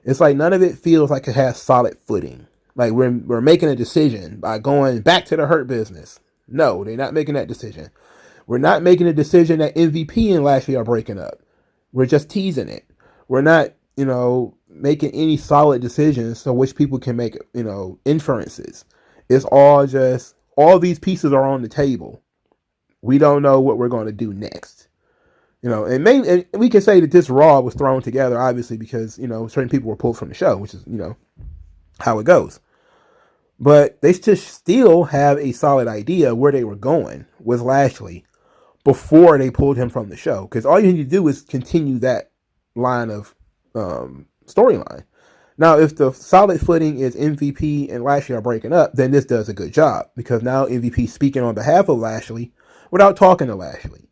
it's like none of it feels like it has solid footing. Like we're making a decision by going back to the Hurt Business. No, they're not making that decision. We're not making a decision that MVP and Lashley are breaking up. We're just teasing it. We're not, making any solid decisions so which people can make, inferences. It's all these pieces are on the table. We don't know what we're going to do next. And we can say that this Raw was thrown together, obviously, because, certain people were pulled from the show, which is, how it goes. But they just still have a solid idea where they were going with Lashley before they pulled him from the show. Because all you need to do is continue that line of storyline. Now, if the solid footing is MVP and Lashley are breaking up, then this does a good job. Because now MVP is speaking on behalf of Lashley without talking to Lashley.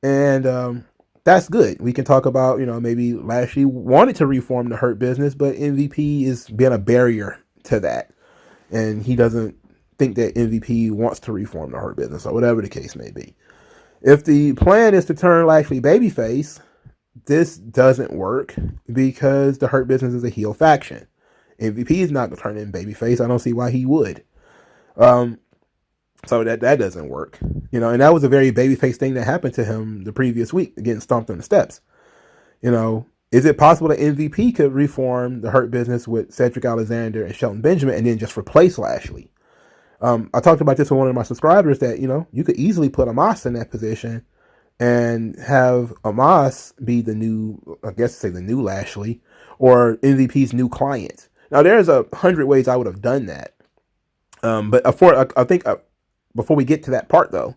And that's good. We can talk about, maybe Lashley wanted to reform the Hurt Business, but MVP is being a barrier to that. And he doesn't think that MVP wants to reform the Hurt Business or whatever the case may be. If the plan is to turn Lashley babyface, this doesn't work because the Hurt Business is a heel faction. MVP is not going to turn in babyface. I don't see why he would. So that doesn't work. And that was a very babyface thing that happened to him the previous week, getting stomped on the steps. Is it possible that MVP could reform the Hurt Business with Cedric Alexander and Shelton Benjamin and then just replace Lashley? I talked about this with one of my subscribers that, you could easily put Amos in that position and have Amos be the new Lashley or MVP's new client. Now, there's 100 ways I would have done that. But before we get to that part, though,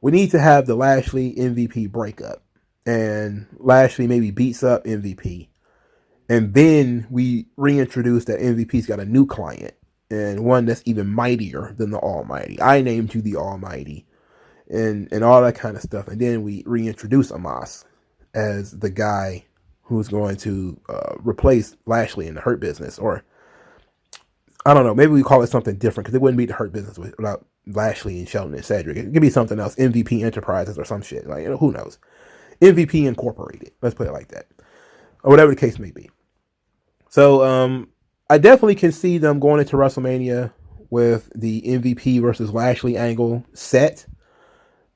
we need to have the Lashley MVP breakup. And Lashley maybe beats up MVP. And then we reintroduce that MVP's got a new client. And one that's even mightier than the Almighty. I named you the Almighty. And all that kind of stuff. And then we reintroduce Amos as the guy who's going to replace Lashley in the Hurt Business. Or, I don't know, maybe we call it something different. Because it wouldn't be the Hurt Business without Lashley and Shelton and Cedric. It could be something else. MVP Enterprises or some shit. Who knows? MVP Incorporated. Let's put it like that. Or whatever the case may be. So, I definitely can see them going into WrestleMania with the MVP versus Lashley angle set.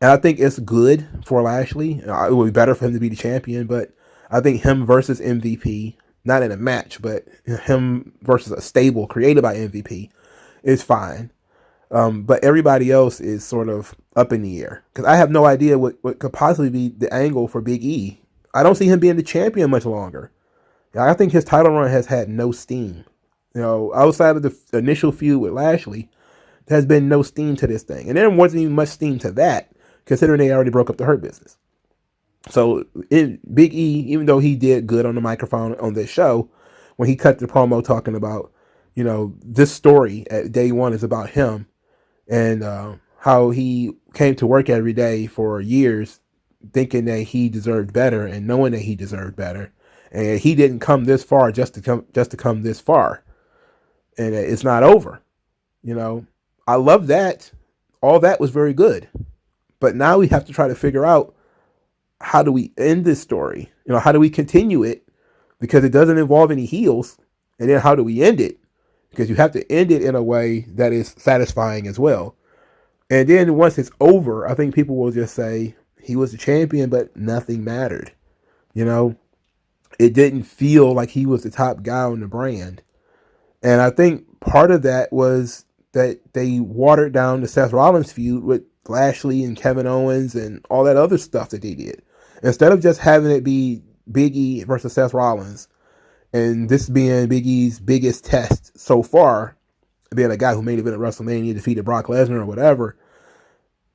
And I think it's good for Lashley. It would be better for him to be the champion, but I think him versus MVP, not in a match, but him versus a stable created by MVP is fine. But everybody else is sort of up in the air. Because I have no idea what could possibly be the angle for Big E. I don't see him being the champion much longer. I think his title run has had no steam. Outside of the initial feud with Lashley, there has been no steam to this thing. And there wasn't even much steam to that, considering they already broke up the Hurt Business. So Big E, even though he did good on the microphone on this show, when he cut the promo talking about, this story at day one is about him and how he came to work every day for years thinking that he deserved better and knowing that he deserved better. And he didn't come this far just to come this far. And it's not over. I love that. All that was very good. But now we have to try to figure out, how do we end this story? How do we continue it? Because it doesn't involve any heels. And then how do we end it? Because you have to end it in a way that is satisfying as well. And then once it's over, I think people will just say, he was the champion, but nothing mattered. It didn't feel like he was the top guy on the brand. And I think part of that was that they watered down the Seth Rollins feud with Lashley and Kevin Owens and all that other stuff that they did. Instead of just having it be Big E versus Seth Rollins, and this being Big E's biggest test so far, being a guy who made it at WrestleMania, defeated Brock Lesnar or whatever,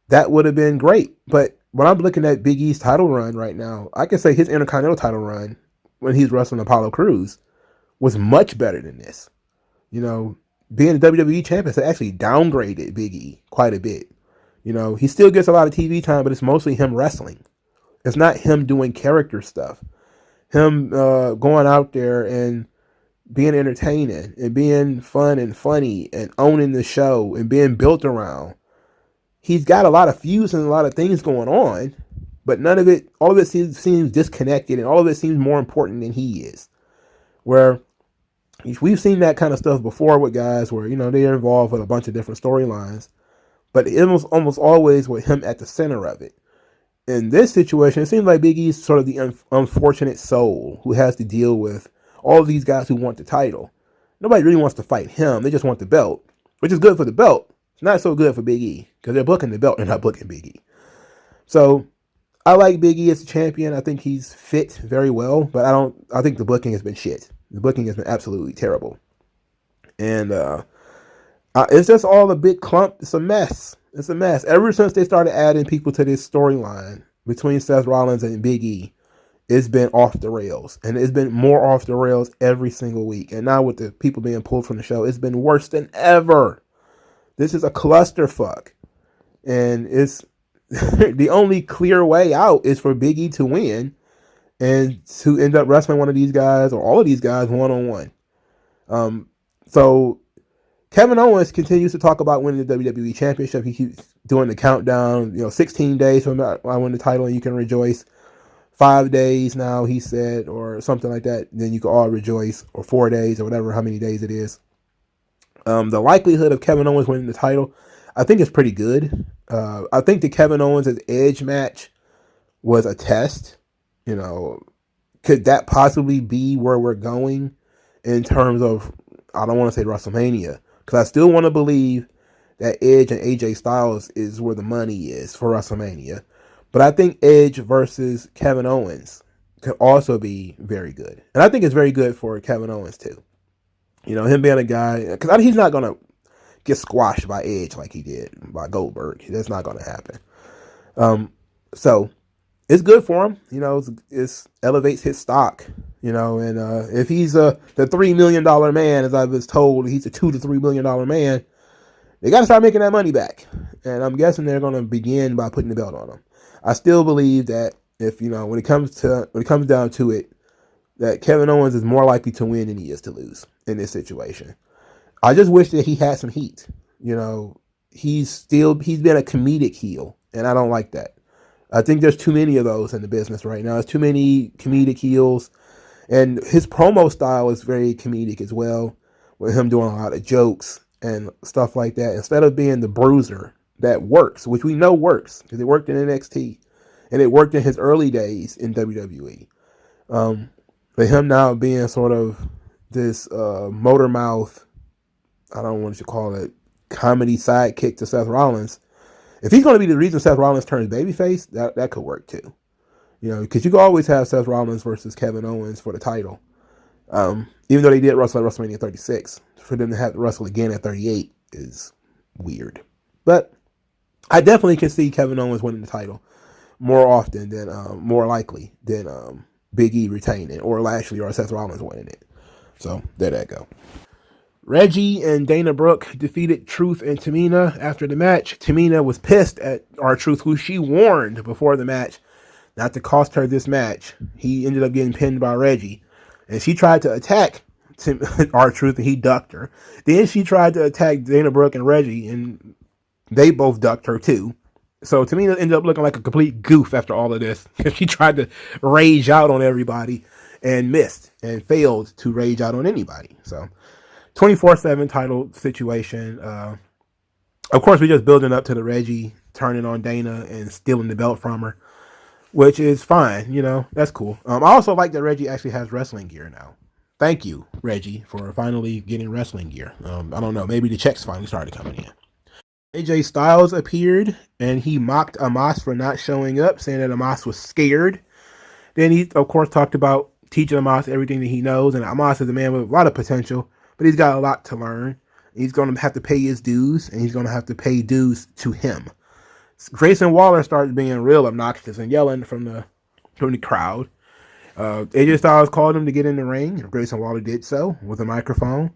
that would have been great. But when I'm looking at Big E's title run right now, I can say his Intercontinental title run when he's wrestling Apollo Crews was much better than this. You know, being the WWE champion has actually downgraded Big E quite a bit. You know, he still gets a lot of TV time, but it's mostly him wrestling. It's not him doing character stuff. Him going out there and being entertaining and being fun and funny and owning the show and being built around. He's got a lot of feuds and a lot of things going on, but none of it, all of it seems disconnected, and all of it seems more important than he is. Where we've seen that kind of stuff before with guys where, you know, they're involved with a bunch of different storylines, but it was almost always with him at the center of it. In this situation, it seems like Big E's sort of the unfortunate soul who has to deal with all of these guys who want the title. Nobody really wants to fight him. They just want the belt, which is good for the belt. It's not so good for Big E because they're booking the belt. They're not booking Big E. So I like Big E as a champion. I think he's fit very well, but I think the booking has been shit. The booking has been absolutely terrible. And it's just all a big clump. It's a mess. It's a mess. Ever since they started adding people to this storyline between Seth Rollins and Big E, it's been off the rails. And it's been more off the rails every single week. And now with the people being pulled from the show, it's been worse than ever. This is a clusterfuck. And it's the only clear way out is for Big E to win and to end up wrestling one of these guys or all of these guys one-on-one. So Kevin Owens continues to talk about winning the WWE Championship. He keeps doing the countdown, 16 days from I win the title and you can rejoice. 5 days now, he said, or something like that. Then you can all rejoice, or 4 days, or whatever, how many days it is. The likelihood of Kevin Owens winning the title, I think is pretty good. I think the Kevin Owens' Edge match was a test. Could that possibly be where we're going in terms of, I don't want to say WrestleMania, because I still want to believe that Edge and AJ Styles is where the money is for WrestleMania. But I think Edge versus Kevin Owens could also be very good. And I think it's very good for Kevin Owens too. Him being a guy, because he's not going to get squashed by Edge like he did by Goldberg. That's not going to happen. So it's good for him. It elevates his stock. And if he's the $3 million man, as I was told, he's a $2 to $3 million man, they got to start making that money back. And I'm guessing they're going to begin by putting the belt on him. I still believe that if, when it comes down to it, that Kevin Owens is more likely to win than he is to lose in this situation. I just wish that he had some heat. He's been a comedic heel, and I don't like that. I think there's too many of those in the business right now. There's too many comedic heels, and his promo style is very comedic as well, with him doing a lot of jokes and stuff like that. Instead of being the bruiser that works, which we know works, because it worked in NXT, and it worked in his early days in WWE. But him now being sort of this motor mouth, I don't want to call it, comedy sidekick to Seth Rollins. If he's going to be the reason Seth Rollins turns babyface, that could work too. Because you can always have Seth Rollins versus Kevin Owens for the title. Even though they did wrestle at WrestleMania 36, for them to have to wrestle again at 38 is weird. But I definitely can see Kevin Owens winning the title more often than, more likely than Big E retaining, or Lashley or Seth Rollins winning it. So there that go. Reggie and Dana Brooke defeated Truth and Tamina after the match. Tamina was pissed at R-Truth, who she warned before the match not to cost her this match. He ended up getting pinned by Reggie, and she tried to attack R-Truth, and he ducked her. Then she tried to attack Dana Brooke and Reggie, and they both ducked her too. So Tamina ended up looking like a complete goof after all of this, because she tried to rage out on everybody and missed and failed to rage out on anybody. So 24/7 title situation. Of course, we're just building up to the Reggie turning on Dana and stealing the belt from her, which is fine. That's cool. I also like that Reggie actually has wrestling gear now. Thank you, Reggie, for finally getting wrestling gear. I don't know. Maybe the checks finally started coming in. AJ Styles appeared, and he mocked Amos for not showing up, saying that Amos was scared. Then he, of course, talked about teaching Amos everything that he knows, and Amos is a man with a lot of potential, but he's got a lot to learn. He's going to have to pay his dues, and he's going to have to pay dues to him. Grayson Waller starts being real obnoxious and yelling from the crowd. AJ Styles called him to get in the ring. Grayson Waller did so with a microphone.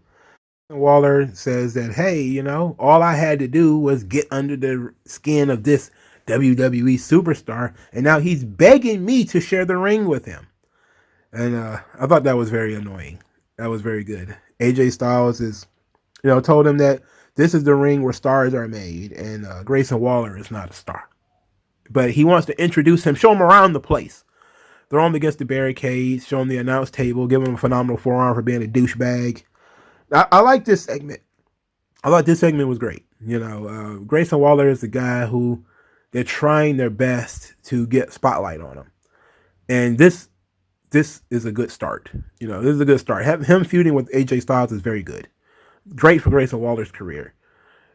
Waller says that, hey, all I had to do was get under the skin of this WWE superstar, and now he's begging me to share the ring with him. And I thought that was very annoying. That was very good. AJ Styles told him that this is the ring where stars are made, and Grayson Waller is not a star. But he wants to introduce him, show him around the place. Throw him against the barricades, show him the announce table, give him a phenomenal forearm for being a douchebag. I like this segment. I thought this segment was great. Grayson Waller is the guy who they're trying their best to get spotlight on him. And this is a good start. This is a good start. Him feuding with AJ Styles is very good. Great for Grayson Waller's career.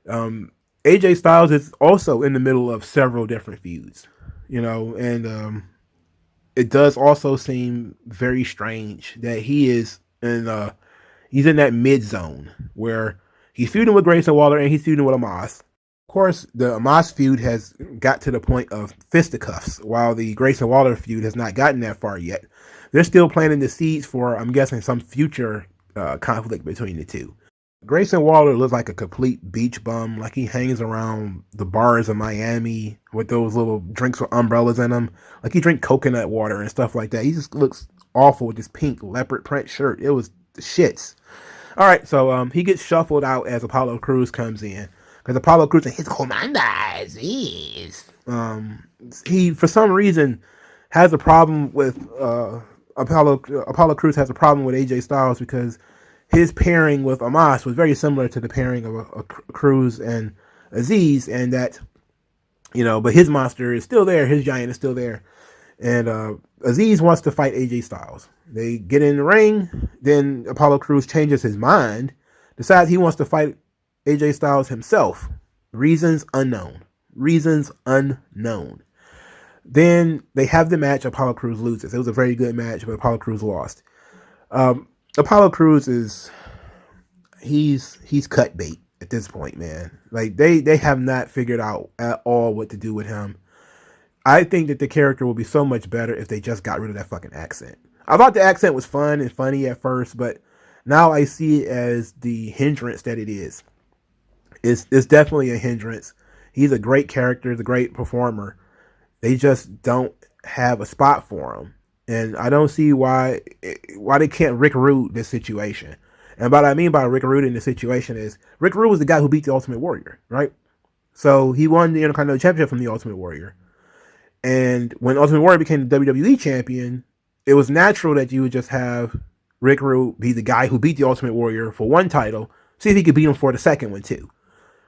AJ Styles is also in the middle of several different feuds, and it does also seem very strange that he's in that mid zone where he's feuding with Grayson Waller and he's feuding with Amos. Of course, the Amos feud has got to the point of fisticuffs, while the Grayson Waller feud has not gotten that far yet. They're still planting the seeds for, I'm guessing, some future conflict between the two. Grayson Waller looks like a complete beach bum, like he hangs around the bars of Miami with those little drinks with umbrellas in them, like he drinks coconut water and stuff like that. He just looks awful with this pink leopard print shirt. It was the shits. All right, so he gets shuffled out as Apollo Crews comes in, because Apollo Crews and his commanders he for some reason has a problem with Apollo Crews has a problem with AJ Styles because his pairing with Amos was very similar to the pairing of Cruz and Aziz, and that, but his monster is still there, his giant is still there, and Aziz wants to fight AJ Styles. They get in the ring, then Apollo Crews changes his mind, decides he wants to fight AJ Styles himself. Reasons unknown. Then they have the match. Apollo Crews loses. It was a very good match, but Apollo Crews lost. Apollo Crews he's cut bait at this point, man. Like they have not figured out at all what to do with him. I think that the character will be so much better if they just got rid of that fucking accent. I thought the accent was fun and funny at first, but now I see it as the hindrance that it is. It's definitely a hindrance. He's a great character, he's a great performer. They just don't have a spot for him. And I don't see why they can't Rick Rude this situation. And what I mean by Rick Rude in this situation is Rick Rude was the guy who beat the Ultimate Warrior, right? So he won the Intercontinental Championship from the Ultimate Warrior. And when Ultimate Warrior became the WWE champion, it was natural that you would just have Rick Rude be the guy who beat the Ultimate Warrior for one title, see if he could beat him for the second one too.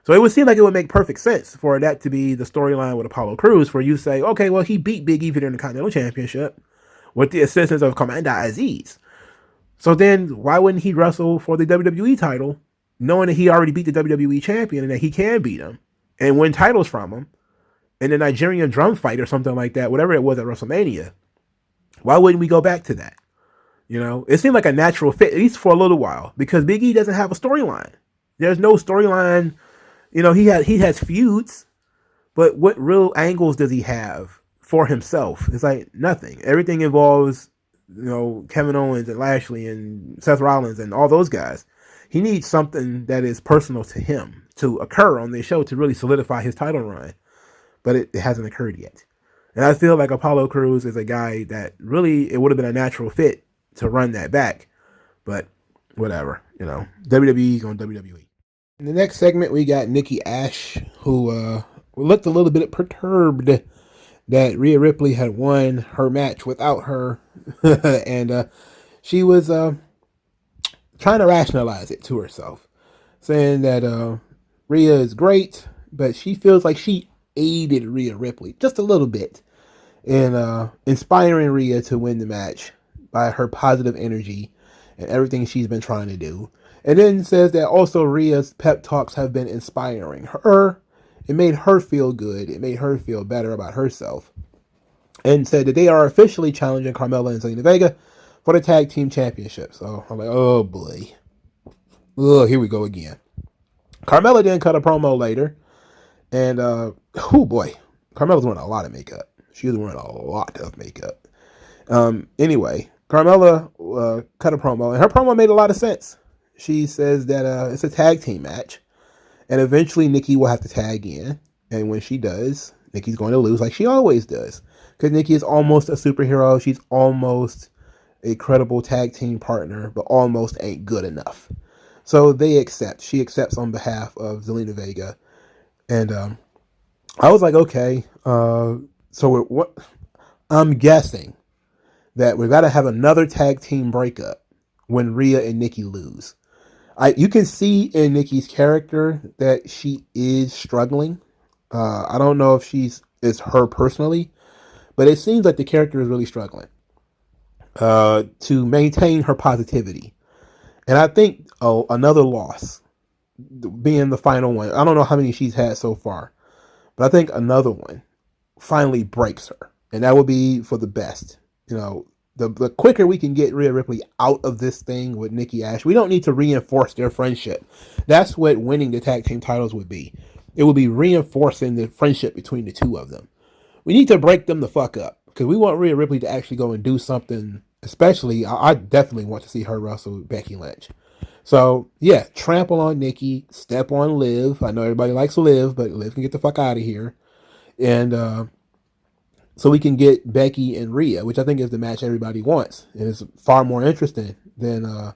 So it would seem like it would make perfect sense for that to be the storyline with Apollo Crews, where you say, okay, well, he beat Big E for the Intercontinental Championship with the assistance of Commander Aziz. So then why wouldn't he wrestle for the WWE title, knowing that he already beat the WWE champion and that he can beat him and win titles from him in the Nigerian drum fight or something like that, whatever it was at WrestleMania? Why wouldn't we go back to that? It seemed like a natural fit, at least for a little while, because Big E doesn't have a storyline. There's no storyline. He has feuds, but what real angles does he have for himself? It's like nothing. Everything involves, Kevin Owens and Lashley and Seth Rollins and all those guys. He needs something that is personal to him to occur on the show to really solidify his title run, but it hasn't occurred yet. And I feel like Apollo Crews is a guy that really, it would have been a natural fit to run that back, but whatever, WWE on WWE. In the next segment, we got Nikki Ash, who looked a little bit perturbed that Rhea Ripley had won her match without her, and she was trying to rationalize it to herself, saying that Rhea is great, but she feels like she aided Rhea Ripley just a little bit in inspiring Rhea to win the match by her positive energy and everything she's been trying to do. And then says that also Rhea's pep talks have been inspiring her. It made her feel good. It made her feel better about herself. And said that they are officially challenging Carmella and Zelina Vega for the tag team championship. So I'm like, oh boy. Oh, here we go again. Carmella then cut a promo later. And, oh boy. Carmella's wearing a lot of makeup. She was wearing a lot of makeup. Anyway, Carmella cut a promo, and her promo made a lot of sense. She says that it's a tag team match, and eventually Nikki will have to tag in. And when she does, Nikki's going to lose like she always does. Because Nikki is almost a superhero. She's almost a credible tag team partner, but almost ain't good enough. So they accept. She accepts on behalf of Zelina Vega. And I was like, okay. So I'm guessing that we've got to have another tag team breakup when Rhea and Nikki lose. You can see in Nikki's character that she is struggling. I don't know if it's her personally, but it seems like the character is really struggling to maintain her positivity. And I think another loss, being the final one, I don't know how many she's had so far, but I think another one finally breaks her. And that would be for the best. The quicker we can get Rhea Ripley out of this thing with Nikki Ash, we don't need to reinforce their friendship. That's what winning the tag team titles would be. It would be reinforcing the friendship between the two of them. We need to break them the fuck up because we want Rhea Ripley to actually go and do something. Especially, I definitely want to see her wrestle Becky Lynch. So, yeah, trample on Nikki, step on Liv. I know everybody likes Liv, but Liv can get the fuck out of here. And so we can get Becky and Rhea, which I think is the match everybody wants. And it's far more interesting than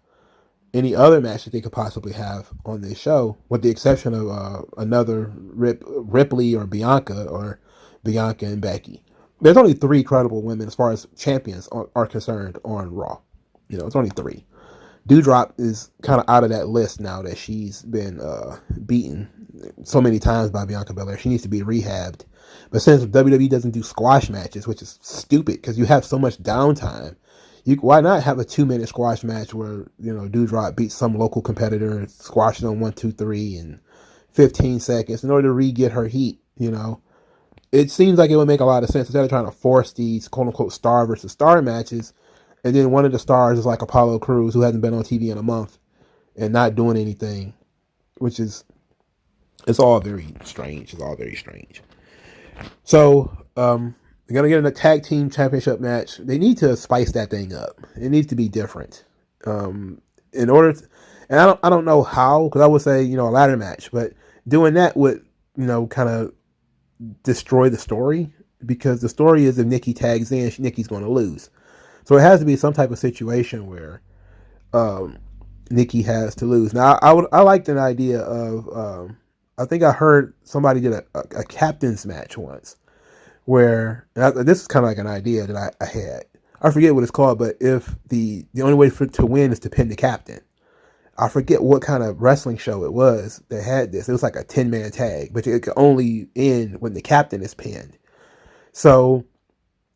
any other match that they could possibly have on this show, with the exception of another Ripley or Bianca and Becky. There's only 3 credible women as far as champions are concerned on Raw. It's only 3. Doudrop is kind of out of that list now that she's been beaten so many times by Bianca Belair. She needs to be rehabbed. But since WWE doesn't do squash matches, which is stupid because you have so much downtime, why not have a 2-minute squash match where Doudrop beats some local competitor and squashes on 1, 2, 3 in 15 seconds in order to re-get her heat? It seems like it would make a lot of sense instead of trying to force these quote-unquote star versus star matches. And then one of the stars is like Apollo Crews, who hasn't been on TV in a month and not doing anything, which is, it's all very strange. It's all very strange. So, they're going to get in a tag team championship match. They need to spice that thing up. It needs to be different. And I don't know how, because I would say, a ladder match, but doing that would, kind of destroy the story, because the story is if Nikki tags in, Nikki's going to lose. So it has to be some type of situation where Nikki has to lose. Now, I liked an idea of, I think I heard somebody did a captain's match once, where, this is kind of like an idea that I had. I forget what it's called, but if the only way to win is to pin the captain. I forget what kind of wrestling show it was that had this. It was like a 10-man tag, but it could only end when the captain is pinned. So,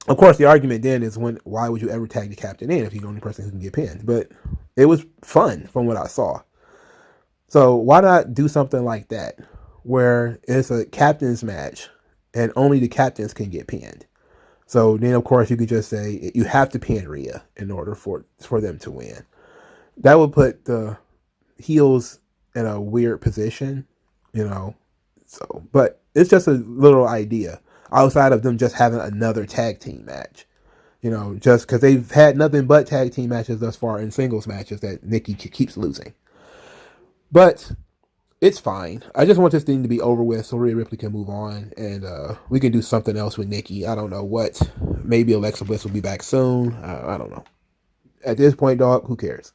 of course, the argument then is why would you ever tag the captain in if you're the only person who can get pinned? But it was fun from what I saw. So why not do something like that, where it's a captain's match and only the captains can get pinned? So then, of course, you could just say you have to pin Rhea in order for them to win. That would put the heels in a weird position, So, but it's just a little idea outside of them just having another tag team match. Just because they've had nothing but tag team matches thus far in singles matches that Nikki keeps losing. But it's fine. I just want this thing to be over with so Rhea Ripley can move on and we can do something else with Nikki. I don't know what. Maybe Alexa Bliss will be back soon. I don't know. At this point, dog, who cares?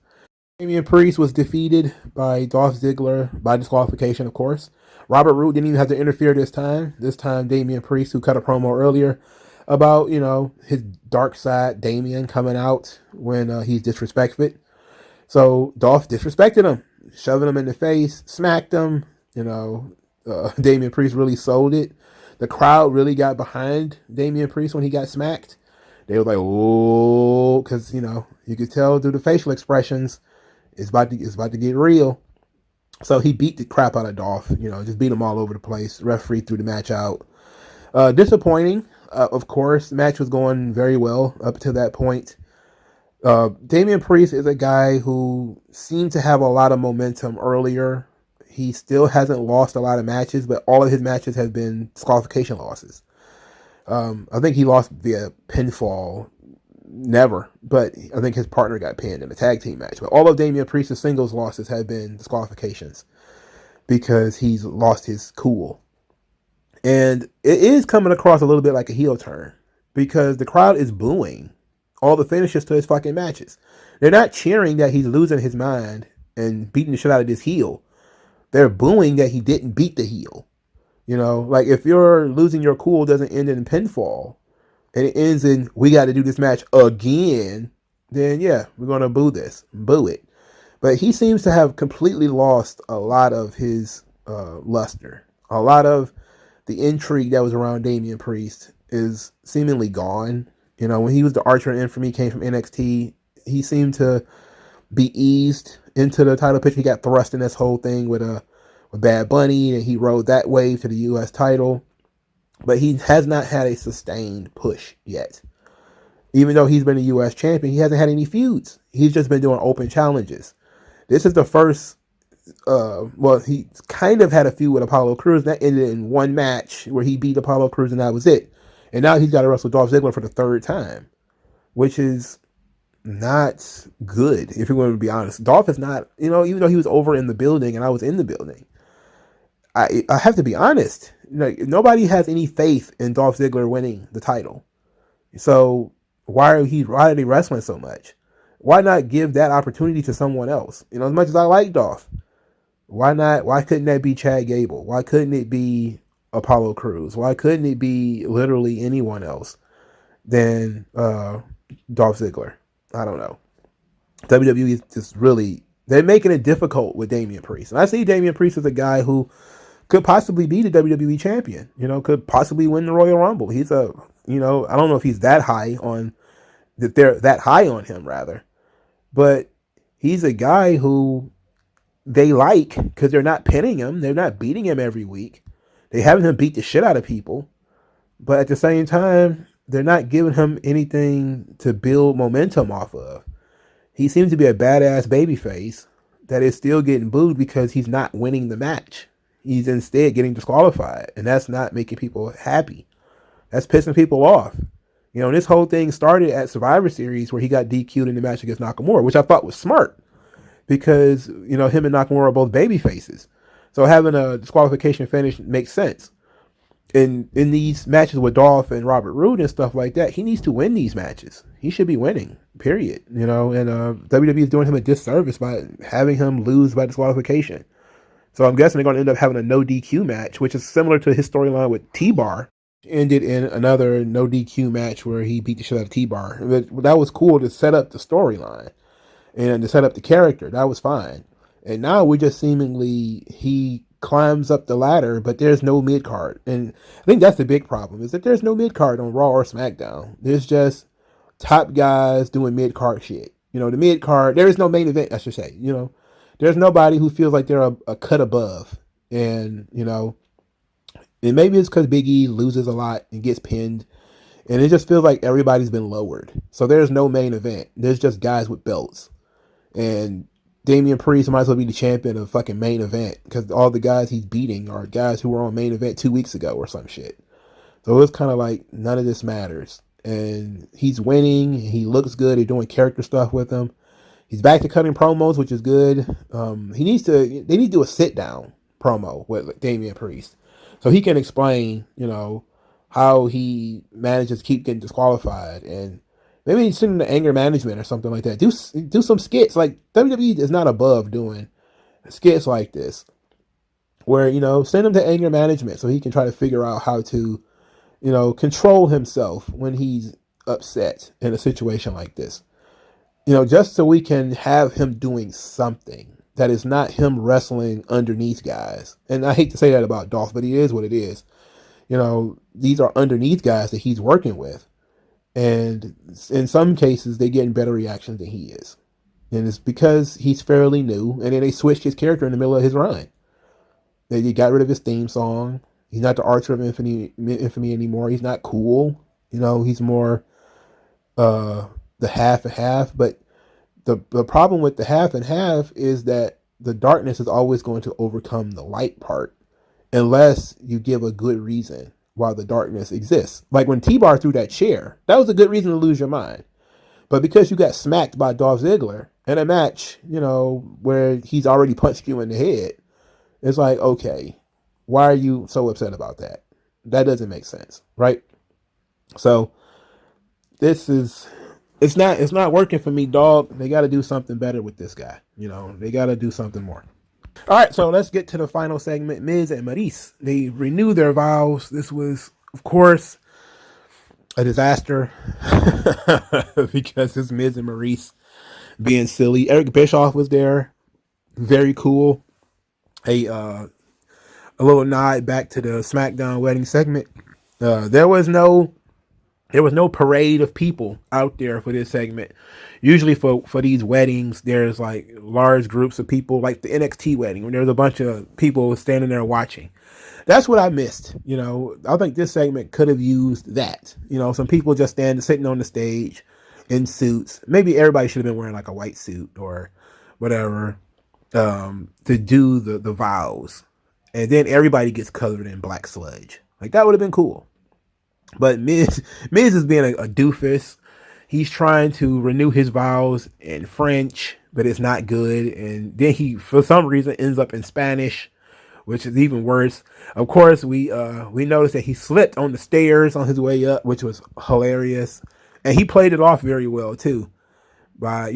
Damien Priest was defeated by Dolph Ziggler by disqualification, of course. Robert Roode didn't even have to interfere this time. This time, Damien Priest, who cut a promo earlier about, his dark side, Damien, coming out when he's disrespected. So Dolph disrespected him, shoving him in the face, smacked him. Damien Priest really sold it. The crowd really got behind Damien Priest when he got smacked. They were like, oh, because, you could tell through the facial expressions, it's about to get real. So he beat the crap out of Dolph, just beat him all over the place. Referee threw the match out. Disappointing, of course. The match was going very well up to that point. Damien Priest is a guy who seemed to have a lot of momentum earlier. He still hasn't lost a lot of matches, but all of his matches have been disqualification losses. I think he lost via pinfall. Never, but I think his partner got pinned in a tag team match. But all of Damian Priest's singles losses have been disqualifications because he's lost his cool. And it is coming across a little bit like a heel turn because the crowd is booing all the finishes to his fucking matches. They're not cheering that he's losing his mind and beating the shit out of this heel. They're booing that he didn't beat the heel. You know, like if you're losing your cool doesn't end in pinfall and it ends in we got to do this match again, then yeah, we're going to boo it. But he seems to have completely lost a lot of his luster. A lot of the intrigue that was around Damian Priest is seemingly gone. You know, when he was the Archer in Infamy, came from NXT, he seemed to be eased into the title picture. He got thrust in this whole thing with Bad Bunny, and he rode that wave to the U.S. title. But he has not had a sustained push yet. Even though he's been a U.S. champion, he hasn't had any feuds. He's just been doing open challenges. This is the first, he kind of had a feud with Apollo Crews. That ended in one match where he beat Apollo Crews and that was it. And now he's got to wrestle Dolph Ziggler for the third time, which is not good, if you're going to be honest. Dolph is not, even though he was over in the building and I was in the building, I have to be honest. Nobody has any faith in Dolph Ziggler winning the title. So why are they wrestling so much? Why not give that opportunity to someone else? As much as I like Dolph, why not? Why couldn't that be Chad Gable? Why couldn't it be Apollo Crews? Why couldn't it be literally anyone else than Dolph Ziggler? I don't know. WWE is just really, they're making it difficult with Damien Priest. And I see Damien Priest as a guy who could possibly be the WWE champion, could possibly win the Royal Rumble. He's I don't know if he's that high on, that they're that high on him rather, but he's a guy who they like because they're not pinning him. They're not beating him every week. They having him beat the shit out of people. But at the same time, they're not giving him anything to build momentum off of. He seems to be a badass babyface that is still getting booed because he's not winning the match. He's instead getting disqualified. And that's not making people happy. That's pissing people off. This whole thing started at Survivor Series where he got DQ'd in the match against Nakamura, which I thought was smart because, him and Nakamura are both baby faces. So having a disqualification finish makes sense. In these matches with Dolph and Robert Roode and stuff like that, he needs to win these matches. He should be winning, period. And WWE is doing him a disservice by having him lose by disqualification. So I'm guessing they're going to end up having a no DQ match, which is similar to his storyline with T-Bar. Ended in another no DQ match where he beat the shit out of T-Bar. But that was cool to set up the storyline and to set up the character. That was fine. And now we just seemingly, he climbs up the ladder, but there's no mid-card. And I think that's the big problem, is that there's no mid-card on Raw or SmackDown. There's just top guys doing mid-card shit. The mid-card, there is no main event, I should say. There's nobody who feels like they're a cut above. And, and maybe it's because Big E loses a lot and gets pinned. And it just feels like everybody's been lowered. So there's no main event. There's just guys with belts. And Damian Priest might as well be the champion of fucking main event because all the guys he's beating are guys who were on main event 2 weeks ago or some shit. So it's kind of like none of this matters. And he's winning. He looks good. They're doing character stuff with him. He's back to cutting promos, which is good. They need to do a sit down promo with Damian Priest so he can explain, how he manages to keep getting disqualified and maybe send him to anger management or something like that. Do some skits. Like WWE is not above doing skits like this, where send him to anger management so he can try to figure out how to, control himself when he's upset in a situation like this. Just so we can have him doing something that is not him wrestling underneath guys. And I hate to say that about Dolph, but he is what it is. These are underneath guys that he's working with. And in some cases, they're getting better reactions than he is. And it's because he's fairly new. And then they switched his character in the middle of his run. They got rid of his theme song. He's not the Archer of Infamy anymore. He's not cool. He's more the half and half. But the problem with the half and half is that the darkness is always going to overcome the light part unless you give a good reason. while the darkness exists. Like when T-Bar threw that chair, that was a good reason to lose your mind. But because you got smacked by Dolph Ziggler in a match, where he's already punched you in the head, it's like, okay, why are you so upset about that? That doesn't make sense, right? So it's not working for me, dog. They got to do something better with this guy. They got to do something more. All right, so let's get to the final segment. Miz and Maryse, they renew their vows. This was, of course, a disaster because it's Miz and Maryse being silly. Eric Bischoff was there, very cool. A little nod back to the SmackDown wedding segment. There was no parade of people out there for this segment. Usually for these weddings, there's like large groups of people, like the NXT wedding, when there's a bunch of people standing there watching. That's what I missed. I think this segment could have used that. Some people just sitting on the stage in suits. Maybe everybody should have been wearing like a white suit or whatever, to do the vows. And then everybody gets covered in black sludge. Like, that would have been cool. But Miz is being a doofus. He's trying to renew his vows in French, but it's not good. And then he, for some reason, ends up in Spanish, which is even worse. Of course, we noticed that he slipped on the stairs on his way up, which was hilarious. And he played it off very well, too. By,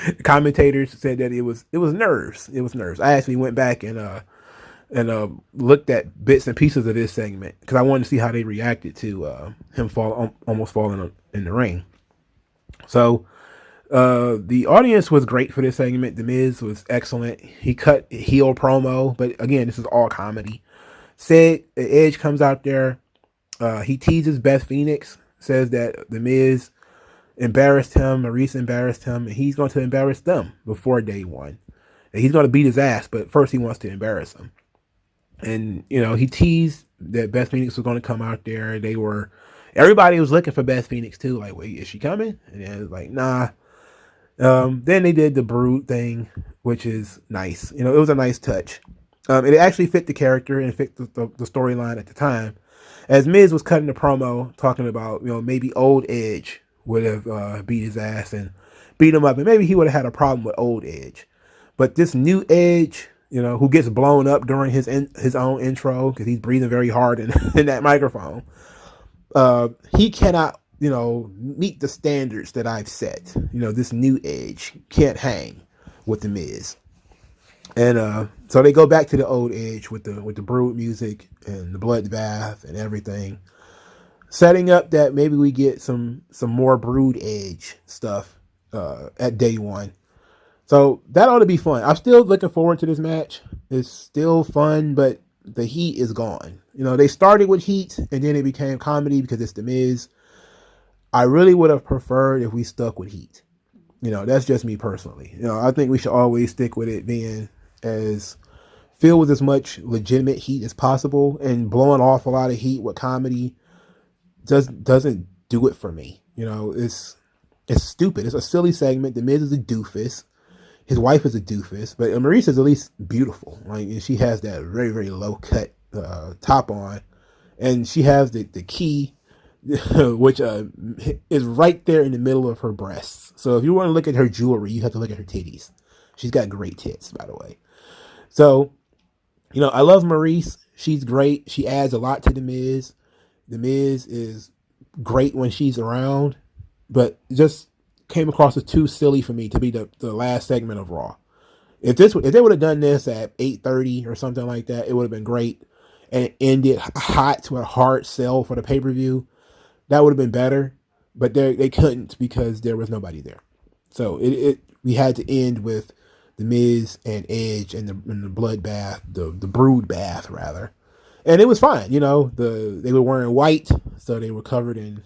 the commentators said that it was nerves. It was nerves. I actually went back and looked at bits and pieces of this segment because I wanted to see how they reacted to him almost falling in the ring. So the audience was great for this segment. The Miz was excellent. He cut heel promo, but again, this is all comedy. Edge comes out there. He teases Beth Phoenix, says that the Miz embarrassed him, Maryse embarrassed him, and he's going to embarrass them before day one. And he's going to beat his ass, but first he wants to embarrass him. And, he teased that Beth Phoenix was going to come out there. Everybody was looking for Beth Phoenix too. Like, wait, is she coming? And it was like, nah. Then they did the Brood thing, which is nice. It was a nice touch. It actually fit the character and fit the storyline at the time. As Miz was cutting the promo, talking about, maybe old Edge would have beat his ass and beat him up, and maybe he would have had a problem with old Edge. But this new Edge, who gets blown up during his own intro because he's breathing very hard in that microphone, he cannot, meet the standards that I've set. This new Edge can't hang with the Miz. And so they go back to the old Edge with the Brood music and the bloodbath and everything, setting up that maybe we get some more Brood Edge stuff at day one. So that ought to be fun. I'm still looking forward to this match. It's still fun, but the heat is gone. They started with heat and then it became comedy because it's the Miz. I really would have preferred if we stuck with heat. That's just me personally. I think we should always stick with it being as filled with as much legitimate heat as possible, and blowing off a lot of heat with comedy doesn't do it for me. It's stupid. It's a silly segment. The Miz is a doofus. His wife is a doofus, but Maryse is at least beautiful. Like, she has that very, very low cut top on, and she has the key, which is right there in the middle of her breasts. So if you want to look at her jewelry, you have to look at her titties. She's got great tits, by the way. So, I love Maryse. She's great. She adds a lot to The Miz. The Miz is great when she's around, but just came across as too silly for me to be the last segment of Raw. If they would have done this at 8:30 or something like that, it would have been great, and it ended hot to a hard sell for the pay-per-view. That would have been better, but they couldn't because there was nobody there. So we had to end with the Miz and Edge and the bloodbath, the Brood bath rather, and it was fine. They were wearing white, so they were covered in.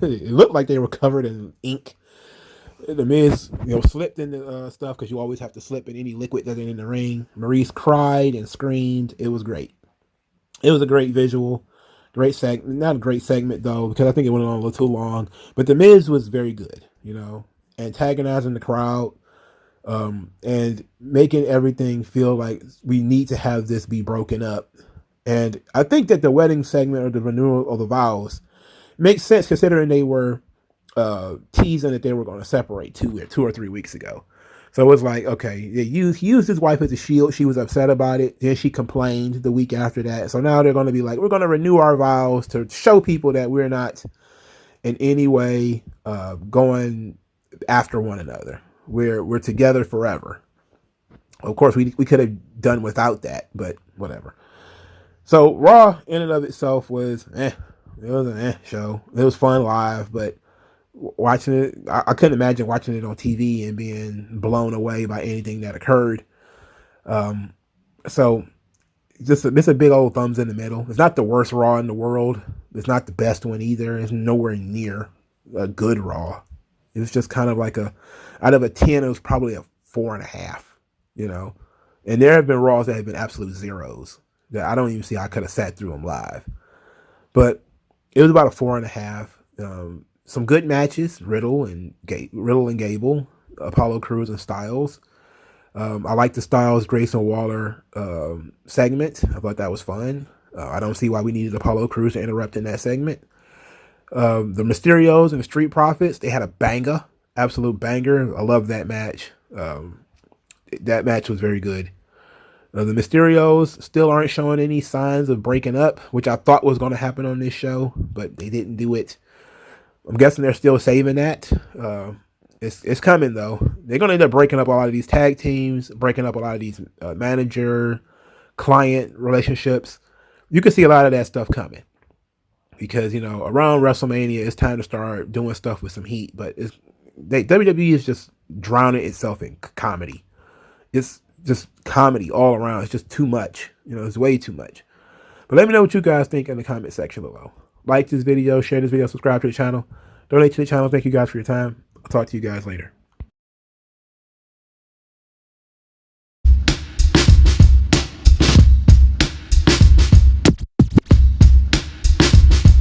It looked like they were covered in ink. The Miz, slipped in the stuff because you always have to slip in any liquid that's in the ring. Maryse cried and screamed. It was great. It was a great visual. Great segment. Not a great segment, though, because I think it went on a little too long. But The Miz was very good, antagonizing the crowd, and making everything feel like we need to have this be broken up And I think that the wedding segment or the renewal of the vows makes sense considering they were teasing that they were going to separate 2 or 3 weeks ago. So it was like, okay, he used his wife as a shield. She was upset about it. Then she complained the week after that. So now they're going to be like, we're going to renew our vows to show people that we're not in any way going after one another. We're together forever. Of course, we could have done without that, but whatever. So Raw in and of itself was It was an show. It was fun live, but watching it, I couldn't imagine watching it on TV and being blown away by anything that occurred. So just a big old thumbs in the middle. It's not the worst Raw in the world. It's not the best one either. It's nowhere near a good Raw. It was just kind of like out of a 10, it was probably a 4.5, And there have been Raws that have been absolute zeros that I don't even see I could have sat through them live. But it was about a 4.5. Some good matches, Riddle and Gable, Apollo Crews and Styles. I like the Styles Grayson Waller segment. I thought that was fun. I don't see why we needed Apollo Crews to interrupt in that segment. The Mysterios and the Street Profits, they had a banger, absolute banger. I love that match. That match was very good. The Mysterios still aren't showing any signs of breaking up, which I thought was going to happen on this show, but they didn't do it. I'm guessing they're still saving that. It's coming, though. They're going to end up breaking up a lot of these tag teams, breaking up a lot of these manager-client relationships. You can see a lot of that stuff coming. Because, around WrestleMania, it's time to start doing stuff with some heat. But WWE is just drowning itself in comedy. It's just comedy all around. It's just too much. It's way too much. But let me know what you guys think in the comment section below. Like this video, share this video, subscribe to the channel, donate to the channel. Thank you guys for your time. I'll talk to you guys later.